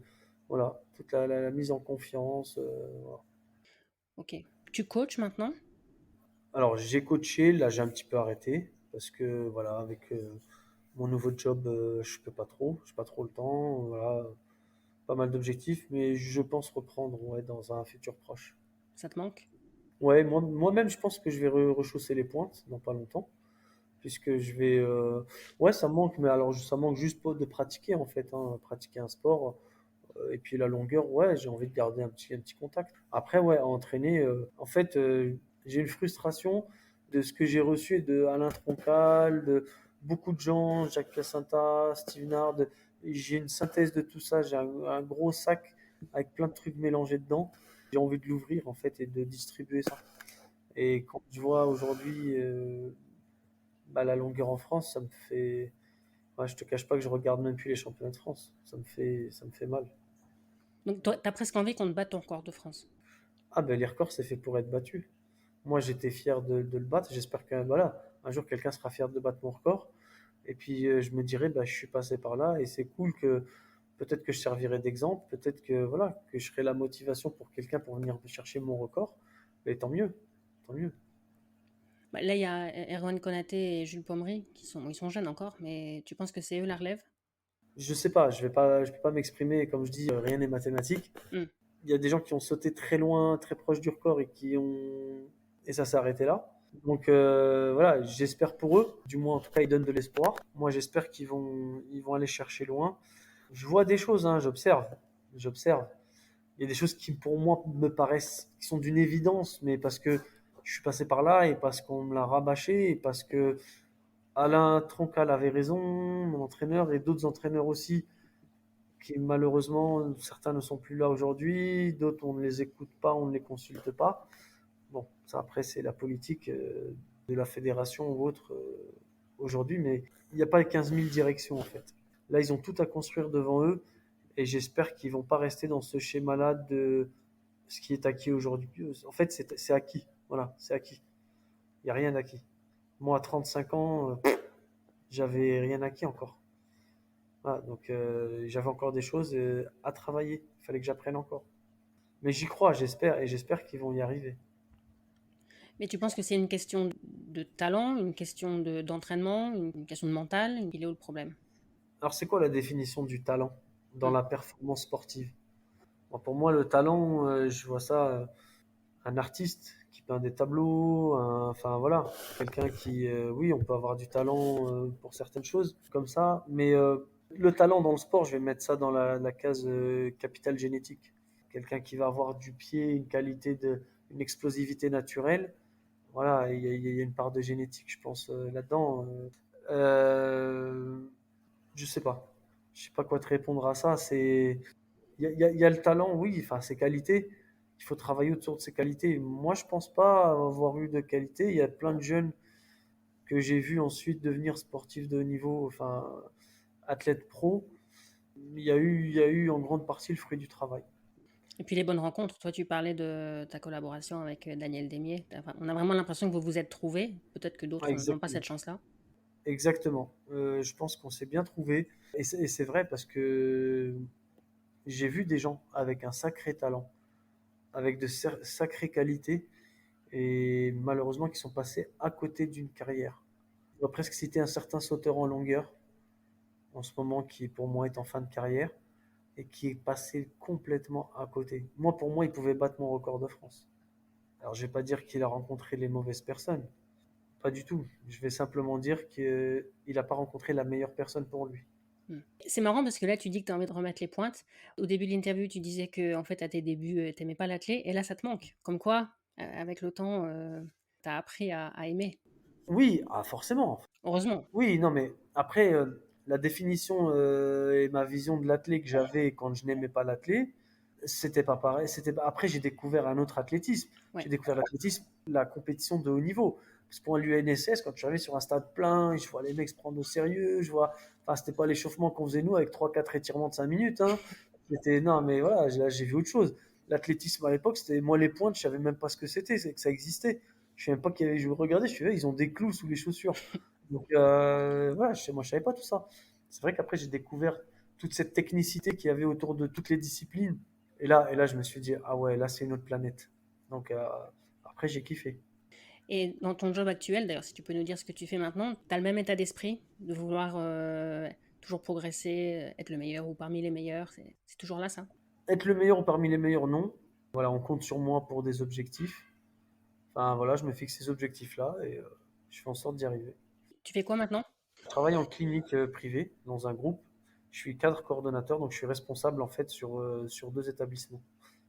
Speaker 1: voilà, toute la mise en confiance. Voilà.
Speaker 2: Ok. Tu coaches maintenant?
Speaker 1: Alors j'ai coaché, là j'ai un petit peu arrêté parce que voilà, avec mon nouveau job, je peux pas trop, j'ai pas trop le temps, voilà, pas mal d'objectifs, mais je pense reprendre ouais, dans un futur proche.
Speaker 2: Ça te manque?
Speaker 1: Ouais, moi-même je pense que je vais rechausser les pointes dans pas longtemps, puisque je vais, ouais ça me manque, mais alors ça manque juste pas de pratiquer en fait, hein, pratiquer un sport. Et puis la longueur, ouais, j'ai envie de garder un petit contact. Après, ouais, entraîner, en fait, j'ai une frustration de ce que j'ai reçu de Alain Troncal, de beaucoup de gens, Jacques Placenta, Steve Nard. J'ai une synthèse de tout ça. J'ai un gros sac avec plein de trucs mélangés dedans. J'ai envie de l'ouvrir, en fait, et de distribuer ça. Et quand je vois aujourd'hui bah, la longueur en France, ça me fait. Ouais, je te cache pas que je regarde même plus les championnats de France. Ça me fait mal.
Speaker 2: Donc toi, t'as presque envie qu'on te batte ton record de France.
Speaker 1: Ah ben les records, c'est fait pour être battu. Moi, j'étais fier de le battre. J'espère que voilà, un jour, quelqu'un sera fier de battre mon record. Et puis, je me dirais, bah, je suis passé par là et c'est cool que Peut-être que je servirai d'exemple, peut-être que voilà, que je serai la motivation pour quelqu'un pour venir chercher mon record. Et tant mieux, tant mieux.
Speaker 2: Bah, là, il y a Erwan Konaté et Jules Pommery, ils sont jeunes encore, mais tu penses que c'est eux la relève?
Speaker 1: Je sais pas, je peux pas m'exprimer. Comme je dis, rien n'est mathématique.
Speaker 2: Hmm.
Speaker 1: Il y a des gens qui ont sauté très loin, très proche du record et ça s'est arrêté là. Donc voilà, j'espère pour eux. Du moins, en tout cas, ils donnent de l'espoir. Moi, j'espère ils vont aller chercher loin. Je vois des choses, hein, j'observe. Il y a des choses qui, pour moi, me paraissent, qui sont d'une évidence, mais parce que je suis passé par là et parce qu'on me l'a rabâché et parce que Alain Troncal avait raison, mon entraîneur et d'autres entraîneurs aussi, qui malheureusement, certains ne sont plus là aujourd'hui, d'autres on ne les écoute pas, on ne les consulte pas. Bon, ça après c'est la politique de la fédération ou autre aujourd'hui, mais il n'y a pas 15 000 directions en fait. Là, ils ont tout à construire devant eux et j'espère qu'ils vont pas rester dans ce schéma-là de ce qui est acquis aujourd'hui. En fait, c'est acquis. Voilà, c'est acquis. Il n'y a rien d'acquis. Moi, à 35 ans, j'avais rien acquis encore. Voilà, donc j'avais encore des choses à travailler. Il fallait que j'apprenne encore. Mais j'y crois, j'espère, et j'espère qu'ils vont y arriver.
Speaker 2: Mais tu penses que c'est une question de talent, une question d'entraînement, une question de mental? Il est où le problème?
Speaker 1: Alors, c'est quoi la définition du talent dans
Speaker 2: Hmm.
Speaker 1: la performance sportive? Bon, pour moi, le talent, je vois ça, un artiste qui peint des tableaux, enfin voilà, quelqu'un qui, oui, on peut avoir du talent pour certaines choses comme ça, mais le talent dans le sport, je vais mettre ça dans la case capital génétique. Quelqu'un qui va avoir du pied, une explosivité naturelle. Voilà, il y a une part de génétique, je pense, là-dedans. Euh, je sais pas. Je sais pas quoi te répondre à ça. Il y a le talent, oui, enfin, ses qualités. Il faut travailler autour de ses qualités. Moi, je pense pas avoir eu de qualité. Il y a plein de jeunes que j'ai vus ensuite devenir sportifs de haut niveau, enfin, athlètes pro. Il y a eu en grande partie le fruit du travail.
Speaker 2: Et puis les bonnes rencontres. Toi, tu parlais de ta collaboration avec Daniel Demier. Enfin, on a vraiment l'impression que vous vous êtes trouvés. Peut-être que
Speaker 1: Ouais,
Speaker 2: d'autres n'ont pas
Speaker 1: exactement.
Speaker 2: cette chance-là.
Speaker 1: Exactement. Je pense qu'on s'est bien trouvé. Et c'est vrai parce que j'ai vu des gens avec un sacré talent, avec de sacrées qualités, et malheureusement qui sont passés à côté d'une carrière. On va presque citer un certain sauteur en longueur, en ce moment, qui pour moi est en fin de carrière, et qui est passé complètement à côté. Moi, pour moi, il pouvait battre mon record de France. Alors, je vais pas dire qu'il a rencontré les mauvaises personnes, pas du tout. Je vais simplement dire qu'il n'a pas rencontré la meilleure personne pour lui.
Speaker 2: Hmm. C'est marrant parce que là, tu dis que tu as envie de remettre les pointes. Au début de l'interview, tu disais que, en fait, à tes débuts, tu n'aimais pas l'athlé, et là, ça te manque. Comme quoi, avec le temps, tu as appris à aimer.
Speaker 1: Oui, ah, forcément.
Speaker 2: Heureusement.
Speaker 1: Oui, non, mais après, la définition et ma vision de l'athlé que j'avais quand je n'aimais pas l'athlé, c'était pas pareil. Après, j'ai découvert un autre athlétisme.
Speaker 2: Ouais.
Speaker 1: J'ai découvert l'athlétisme, la compétition de haut niveau. Parce que pour l'UNSS, quand je suis arrivé sur un stade plein, je vois les mecs se prendre au sérieux, je vois, enfin, c'était pas l'échauffement qu'on faisait nous avec trois quatre étirements de 5 minutes, hein. Non, mais voilà, là, j'ai vu autre chose. L'athlétisme à l'époque, c'était, moi, les pointes, je savais même pas ce que c'était, c'est que ça existait. Je savais même pas qu'il y avait, je regardais, je suis ils ont des clous sous les chaussures. Donc voilà, moi je savais pas tout ça. C'est vrai qu'après j'ai découvert toute cette technicité qu'il y avait autour de toutes les disciplines. Et là je me suis dit, ah ouais, là c'est une autre planète. Donc après j'ai kiffé.
Speaker 2: Et dans ton job actuel, d'ailleurs, si tu peux nous dire ce que tu fais maintenant, tu as le même état d'esprit de vouloir toujours progresser, être le meilleur ou parmi les meilleurs. C'est toujours là, ça?
Speaker 1: Être le meilleur ou parmi les meilleurs, non. Voilà, on compte sur moi pour des objectifs. Enfin voilà, je me fixe ces objectifs-là et je fais en sorte d'y arriver.
Speaker 2: Tu fais quoi maintenant?
Speaker 1: Je travaille en clinique privée dans un groupe. Je suis cadre coordonnateur, donc je suis responsable en fait sur deux établissements,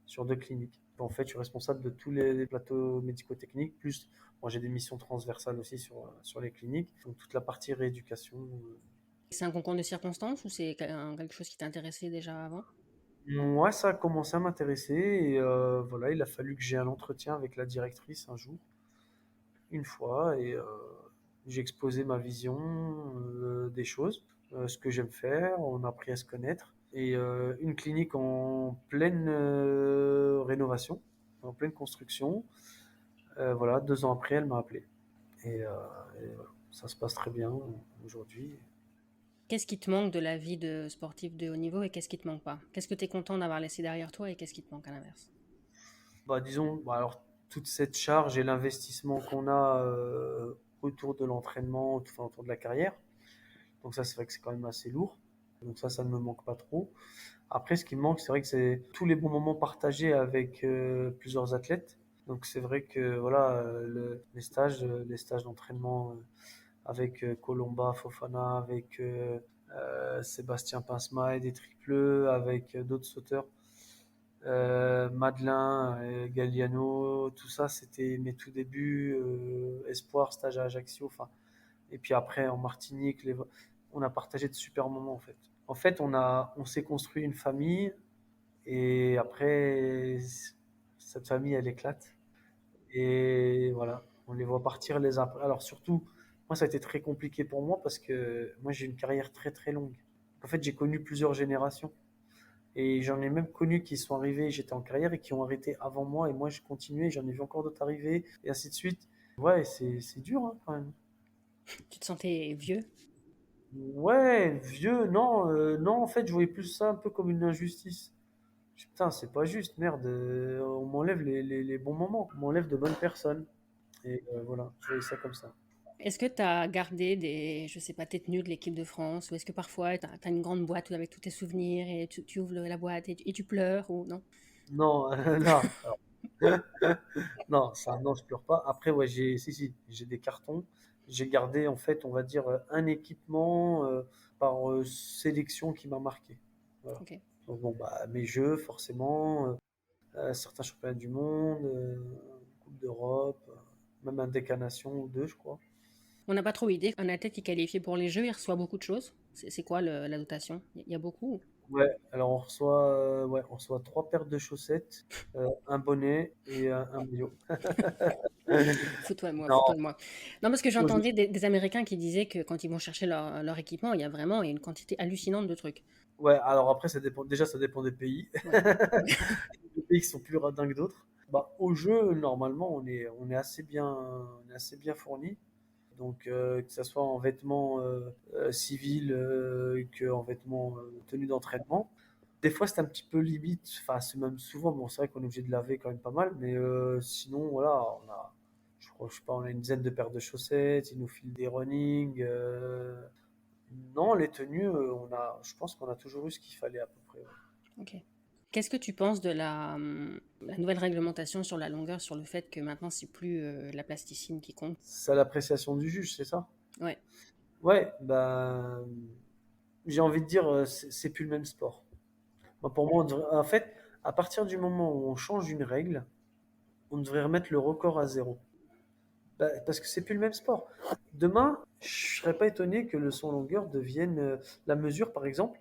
Speaker 1: sur deux cliniques. En fait, je suis responsable de tous les plateaux médico-techniques, plus moi j'ai des missions transversales aussi sur les cliniques, donc toute la partie rééducation.
Speaker 2: C'est un concours de circonstances ou c'est quelque chose qui t'intéressait déjà avant?
Speaker 1: Moi, ça a commencé à m'intéresser et voilà, il a fallu que j'ai un entretien avec la directrice un jour, une fois, et j'ai exposé ma vision des choses, ce que j'aime faire, on a appris à se connaître. Et une clinique en pleine rénovation, en pleine construction. Voilà, 2 ans après, elle m'a appelé. Et voilà, ça se passe très bien aujourd'hui.
Speaker 2: Qu'est-ce qui te manque de la vie de sportif de haut niveau et qu'est-ce qui te manque pas? Qu'est-ce que tu es content d'avoir laissé derrière toi et qu'est-ce qui te manque à l'inverse?
Speaker 1: Disons, alors toute cette charge et l'investissement qu'on a autour de l'entraînement, enfin, autour de la carrière. Donc ça, c'est vrai que c'est quand même assez lourd. Donc ça ne me manque pas trop. Après, ce qui me manque, c'est vrai que c'est tous les bons moments partagés avec plusieurs athlètes. Donc c'est vrai que voilà, les stages d'entraînement avec Colomba, Fofana, avec Sébastien Pinsma et des tripleux, avec d'autres sauteurs, Madelin, Galliano, tout ça, c'était mes tout débuts, espoir, stage à Ajaccio, enfin, et puis après en Martinique, on a partagé de super moments en fait. En fait, on s'est construit une famille et après, cette famille, elle éclate. Et voilà, on les voit partir les uns après. Alors surtout, moi, ça a été très compliqué pour moi parce que moi, j'ai une carrière très très longue. En fait, j'ai connu plusieurs générations. Et j'en ai même connu qui sont arrivés, j'étais en carrière et qui ont arrêté avant moi. Et moi, j'ai continué, j'en ai vu encore d'autres arriver, et ainsi de suite. Ouais, c'est dur hein, quand même.
Speaker 2: Tu te sentais vieux?
Speaker 1: Ouais, vieux, non, non, en fait, je voyais plus ça un peu comme une injustice. Putain, c'est pas juste, merde, on m'enlève les bons moments, on m'enlève de bonnes personnes. Et voilà, je voyais ça comme ça.
Speaker 2: Est-ce que tu as gardé des, je sais pas, tes tenues de l'équipe de France ou est-ce que parfois tu as une grande boîte avec tous tes souvenirs et tu ouvres la boîte et tu pleures ou non?
Speaker 1: Non, non, alors, non, ça, non, je pleure pas. Après, ouais, si, j'ai des cartons. J'ai gardé, en fait, on va dire, un équipement par sélection qui m'a marqué. Voilà.
Speaker 2: Ok.
Speaker 1: Donc, bon, bah, mes jeux, forcément, certains championnats du monde, Coupe d'Europe, même un décanation ou deux, je crois.
Speaker 2: On n'a pas trop idée. Un athlète qui est qualifié pour les Jeux, il reçoit beaucoup de choses. C'est quoi la dotation? Il y a beaucoup?
Speaker 1: Ouais, alors on reçoit trois paires de chaussettes, un bonnet et un maillot.
Speaker 2: Fous-toi de moi, fous-toi
Speaker 1: Non,
Speaker 2: de moi. Non, parce que
Speaker 1: moi,
Speaker 2: j'entendais des Américains qui disaient que quand ils vont chercher leur équipement, il y a une quantité hallucinante de trucs.
Speaker 1: ouais, alors après, ça dépend, déjà, ça dépend des pays.
Speaker 2: Ouais.
Speaker 1: Des pays qui sont plus radins que d'autres. Bah, au jeu, normalement, on est assez bien fourni. Donc, que ce soit en vêtements civils qu'en vêtements tenue d'entraînement. Des fois, c'est un petit peu limite. Enfin, c'est même souvent, bon, c'est vrai qu'on est obligé de laver quand même pas mal. Mais sinon, voilà, je crois, je sais pas, on a une dizaine de paires de chaussettes. Ils nous filent des running. Non, les tenues, je pense qu'on a toujours eu ce qu'il fallait à peu près. Ouais.
Speaker 2: Ok. Qu'est-ce que tu penses de la nouvelle réglementation sur la longueur, sur le fait que maintenant c'est plus la plasticine qui compte?
Speaker 1: C'est à l'appréciation du juge, c'est ça?
Speaker 2: Ouais,
Speaker 1: Ouais, ben, j'ai envie de dire, c'est plus le même sport. Moi, pour moi, en fait, à partir du moment où on change une règle, on devrait remettre le record à zéro. Bah, parce que c'est plus le même sport. Demain, je serais pas étonné que le son longueur devienne la mesure, par exemple,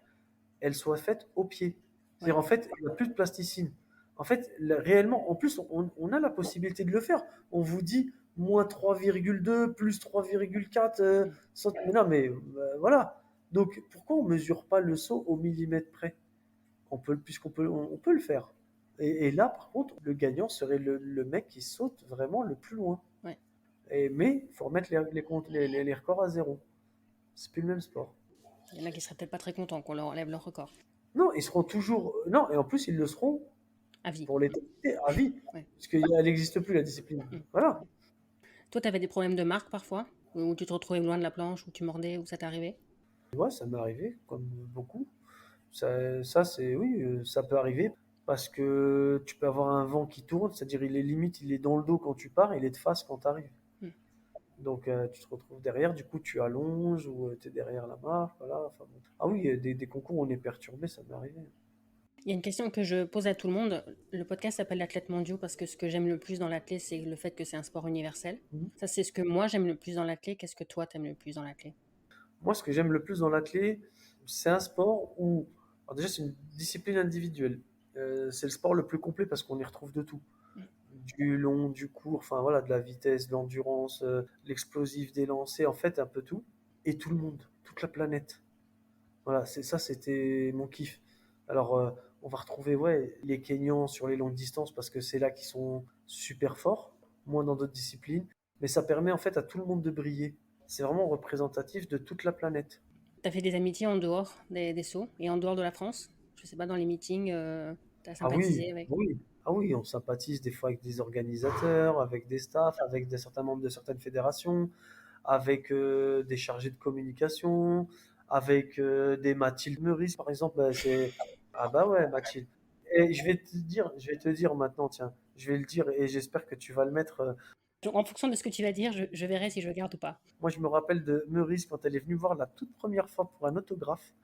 Speaker 1: elle soit faite au pied. C'est-à-dire,
Speaker 2: ouais.
Speaker 1: en fait, il n'y a plus de plasticine. En fait, réellement, en plus, on a la possibilité de le faire. On vous dit moins 3,2, plus 3,4 mais non, mais voilà. Donc, pourquoi on mesure pas le saut au millimètre près? Puisqu'on peut, on peut le faire. Et là, par contre, le gagnant serait le mec qui saute vraiment le plus loin.
Speaker 2: Ouais.
Speaker 1: Mais il faut remettre les records à zéro. C'est plus le même sport.
Speaker 2: Il y en a qui seraient peut-être pas très contents qu'on leur enlève leur record.
Speaker 1: Non, ils seront toujours. Non, et en plus, ils le seront
Speaker 2: À vie.
Speaker 1: pour l'éternité, à vie,
Speaker 2: Ouais.
Speaker 1: puisqu'elle n'existe plus, la discipline.
Speaker 2: Mm.
Speaker 1: Voilà.
Speaker 2: Toi, tu avais des problèmes de marque parfois? Où tu te retrouvais loin de la planche, où tu mordais, où ça t'arrivait?
Speaker 1: Ouais, ça m'est arrivé, comme beaucoup. Oui, ça peut arriver parce que tu peux avoir un vent qui tourne, c'est-à-dire il est limite, il est dans le dos quand tu pars, il est de face quand tu arrives.
Speaker 2: Mm.
Speaker 1: Donc tu te retrouves derrière, du coup tu allonges ou tu es derrière la marque, voilà. Enfin, bon. Ah oui, des concours où on est perturbé, ça m'est arrivé.
Speaker 2: Il y a une question que je pose à tout le monde. Le podcast s'appelle Athlètes mondiaux parce que ce que j'aime le plus dans l'athlète, c'est le fait que c'est un sport universel.
Speaker 1: Mhm.
Speaker 2: Ça, c'est ce que moi j'aime le plus dans l'athlète. Qu'est-ce que toi t'aimes le plus dans l'athlète?
Speaker 1: Moi, ce que j'aime le plus dans l'athlé, c'est un sport où, alors déjà, c'est une discipline individuelle. C'est le sport le plus complet parce qu'on y retrouve de tout. Du long, du court, enfin voilà, de la vitesse, de l'endurance, l'explosif des lancers, en fait, un peu tout. Et tout le monde, toute la planète. Voilà, c'était mon kiff. Alors, on va retrouver, ouais, les Kenyans sur les longues distances parce que c'est là qu'ils sont super forts, moins dans d'autres disciplines. Mais ça permet en fait à tout le monde de briller. C'est vraiment représentatif de toute la planète.
Speaker 2: as fait des amitiés en dehors des sauts et en dehors de la France? Je sais pas, dans les meetings, tu as
Speaker 1: Ah oui,
Speaker 2: sympathisé avec?
Speaker 1: oui, ah oui, on sympathise des fois avec des organisateurs, avec des staffs, avec certains membres de certaines fédérations, avec des chargés de communication, avec des Mathilde Meurice, par exemple. Ah bah ouais, Mathilde. Et je vais te dire maintenant, tiens, je vais le dire et j'espère que tu vas le mettre.
Speaker 2: En fonction de ce que tu vas dire, je verrai si je garde ou pas.
Speaker 1: Moi, je me rappelle de Meurice quand elle est venue voir la toute première fois pour un autographe.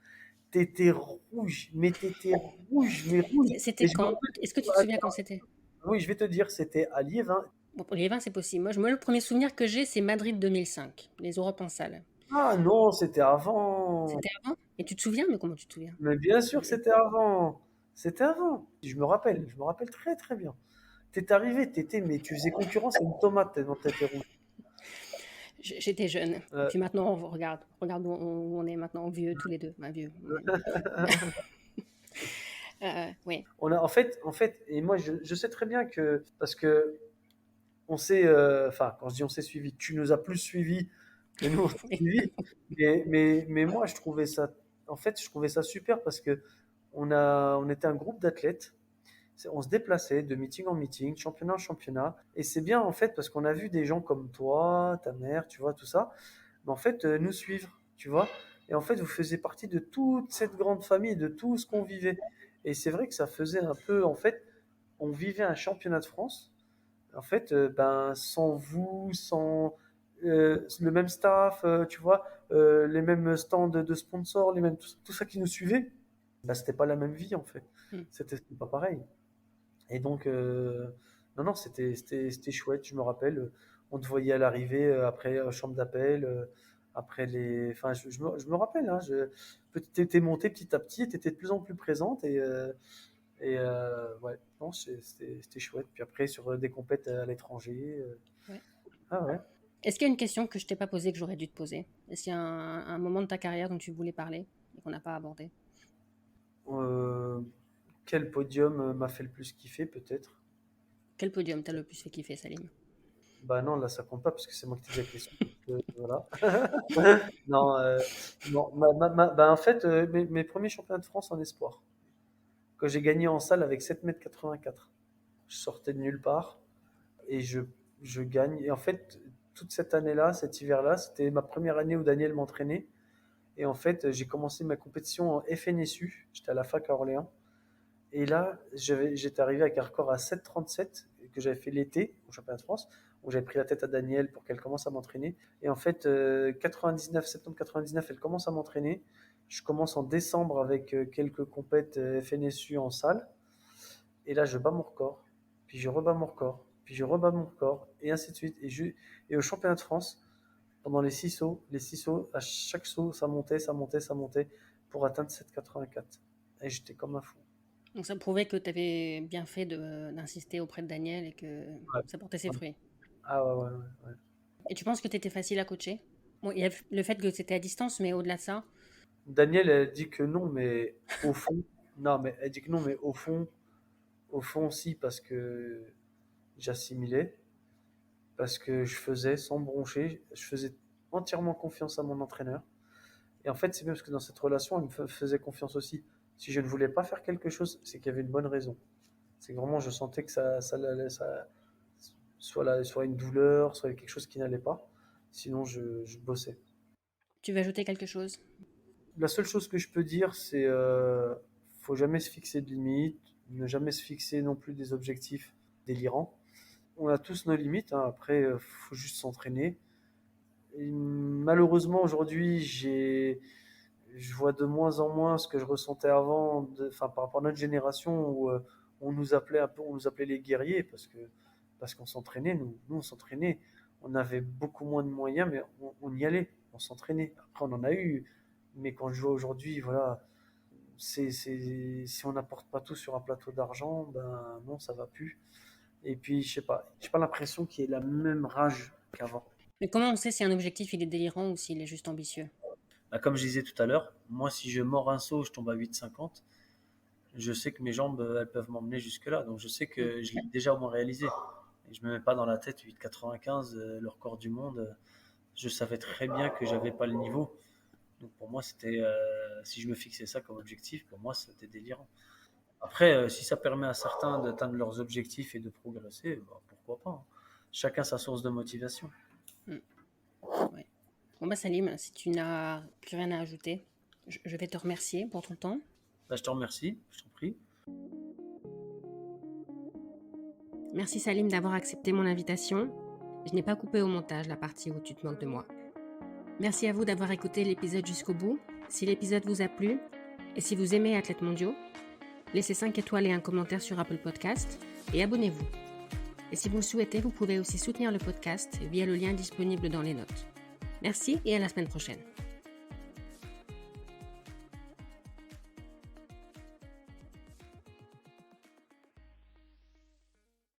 Speaker 1: T'étais rouge, mais t'étais rouge, mais rouge.
Speaker 2: C'était
Speaker 1: Et je me
Speaker 2: quand?
Speaker 1: rappelle.
Speaker 2: Est-ce que tu te souviens quand c'était?
Speaker 1: Oui, je vais te dire, c'était à Liévin.
Speaker 2: Bon, pour les vins, c'est possible. Moi, le premier souvenir que j'ai, c'est Madrid 2005, les Europes en salle.
Speaker 1: Ah non, c'était avant.
Speaker 2: C'était avant? Et tu te souviens? Mais comment tu te souviens?
Speaker 1: Mais bien sûr, c'était avant. C'était avant. Je me rappelle très très bien. T'es arrivé, mais tu faisais concurrence à une tomate tellement t'étais rouge.
Speaker 2: J'étais jeune. Et
Speaker 1: Euh,
Speaker 2: puis maintenant, regarde où on est maintenant, vieux tous les deux. Enfin, vieux. Oui.
Speaker 1: et moi je sais très bien que, parce que enfin quand je dis on s'est suivi, tu nous as plus suivis que nous on t'a suivi, mais moi je trouvais ça super parce que on était un groupe d'athlètes. On se déplaçait de meeting en meeting, championnat en championnat. Et c'est bien en fait parce qu'on a vu des gens comme toi, ta mère, tu vois, tout ça, mais en fait nous suivre, tu vois. Et en fait, vous faisiez partie de toute cette grande famille, de tout ce qu'on vivait. Et c'est vrai que ça faisait un peu, en fait, on vivait un championnat de France, en fait, ben, sans vous, sans le même staff, tu vois, les mêmes stands de sponsors, tout ça qui nous suivait, ben, c'était pas la même vie en fait.
Speaker 2: Mm.
Speaker 1: C'était pas pareil. Et donc, non, non, c'était chouette, je me rappelle. On te voyait à l'arrivée après chambre d'appel, après les. Enfin, je me rappelle, hein, t'étais monté petit à petit, t'étais de plus en plus présente ouais, non, c'était chouette. Puis après, sur des compètes à l'étranger.
Speaker 2: Ouais.
Speaker 1: Ah ouais.
Speaker 2: Est-ce qu'il y a une question que je t'ai pas posée que j'aurais dû te poser? Est-ce qu'il y a un moment de ta carrière dont tu voulais parler et qu'on n'a pas abordé?
Speaker 1: Euh, Quel podium m'a fait le plus kiffer, peut-être?
Speaker 2: Quel podium t'as le plus fait kiffer, Salim?
Speaker 1: Bah non, là, ça compte pas parce que c'est moi qui te dis la question. Voilà. Non, non bah, en fait, mes premiers championnats de France en espoir, que j'ai gagné en salle avec 7,84 m. Je sortais de nulle part et je gagne. Et en fait, toute cette année-là, cet hiver-là, c'était ma première année où Daniel m'entraînait. Et en fait, j'ai commencé ma compétition en FNSU. J'étais à la fac à Orléans. Et là, j'étais arrivé avec un record à 7,37 que j'avais fait l'été au championnat de France, où j'avais pris la tête à Daniel pour qu'elle commence à m'entraîner. Et en fait, 99, septembre 99, elle commence à m'entraîner. Je commence en décembre avec quelques compètes FNSU en salle. Et là, je bats mon record. Puis je rebats mon record. Puis je rebats mon record. Et ainsi de suite. Et au championnat de France, pendant les six sauts, à chaque saut, ça montait, ça montait, ça montait pour atteindre 7,84. Et j'étais comme un fou.
Speaker 2: Donc ça prouvait que tu avais bien fait d'insister auprès de Daniel et que
Speaker 1: Ouais.
Speaker 2: ça portait ses fruits.
Speaker 1: Ah ouais, ouais, ouais, ouais.
Speaker 2: Et tu penses que tu étais facile à coacher? Bon, il y a le fait que c'était à distance, mais au-delà de ça,
Speaker 1: Daniel, elle dit que non, mais au fond, non, mais elle dit que non, mais au fond, si, parce que j'assimilais, parce que je faisais sans broncher, je faisais entièrement confiance à mon entraîneur. Et en fait, c'est bien parce que dans cette relation, elle me faisait confiance aussi. Si je ne voulais pas faire quelque chose, c'est qu'il y avait une bonne raison. C'est que vraiment, je sentais que soit une douleur, soit quelque chose qui n'allait pas. Sinon, je bossais.
Speaker 2: tu veux ajouter quelque chose?
Speaker 1: La seule chose que je peux dire, c'est faut jamais se fixer de limites, ne jamais se fixer non plus des objectifs délirants. On a tous nos limites, hein. Après, faut juste s'entraîner. Et malheureusement, aujourd'hui, je vois de moins en moins ce que je ressentais avant, enfin, par rapport à notre génération où on nous appelait un peu, on nous appelait les guerriers parce qu'on s'entraînait, nous on s'entraînait. On avait beaucoup moins de moyens, mais on y allait, on s'entraînait. Après, on en a eu, mais quand je vois aujourd'hui, voilà, si on n'apporte pas tout sur un plateau d'argent, ben non, ça va plus. Et puis, je sais pas, j'ai pas l'impression qu'il y ait la même rage qu'avant.
Speaker 2: Mais comment on sait si un objectif il est délirant ou s'il est juste ambitieux?
Speaker 1: Bah, comme je disais tout à l'heure, moi, si je mords un saut, je tombe à 8,50, je sais que mes jambes, elles peuvent m'emmener jusque-là. Donc, je sais
Speaker 2: Mm.
Speaker 1: que je l'ai déjà au moins réalisé. Et je me mets pas dans la tête 8,95, le record du monde. Je savais très bien que j'avais pas le niveau.
Speaker 3: Donc pour moi, si je me fixais ça comme objectif, pour moi, c'était délirant. Après, si ça permet à certains d'atteindre leurs objectifs et de progresser, bah, pourquoi pas, hein. Chacun sa source de motivation.
Speaker 2: Ouais. Bon bah Salim, si tu n'as plus rien à ajouter, je vais te remercier pour ton temps.
Speaker 3: Bah, je te remercie, je t'en prie.
Speaker 2: Merci Salim d'avoir accepté mon invitation. Je n'ai pas coupé au montage la partie où tu te moques de moi. Merci à vous d'avoir écouté l'épisode jusqu'au bout. Si l'épisode vous a plu et si vous aimez Athlètes Mondiaux, laissez 5 étoiles et un commentaire sur Apple Podcast et abonnez-vous. Et si vous le souhaitez, vous pouvez aussi soutenir le podcast via le lien disponible dans les notes. Merci et à la semaine prochaine.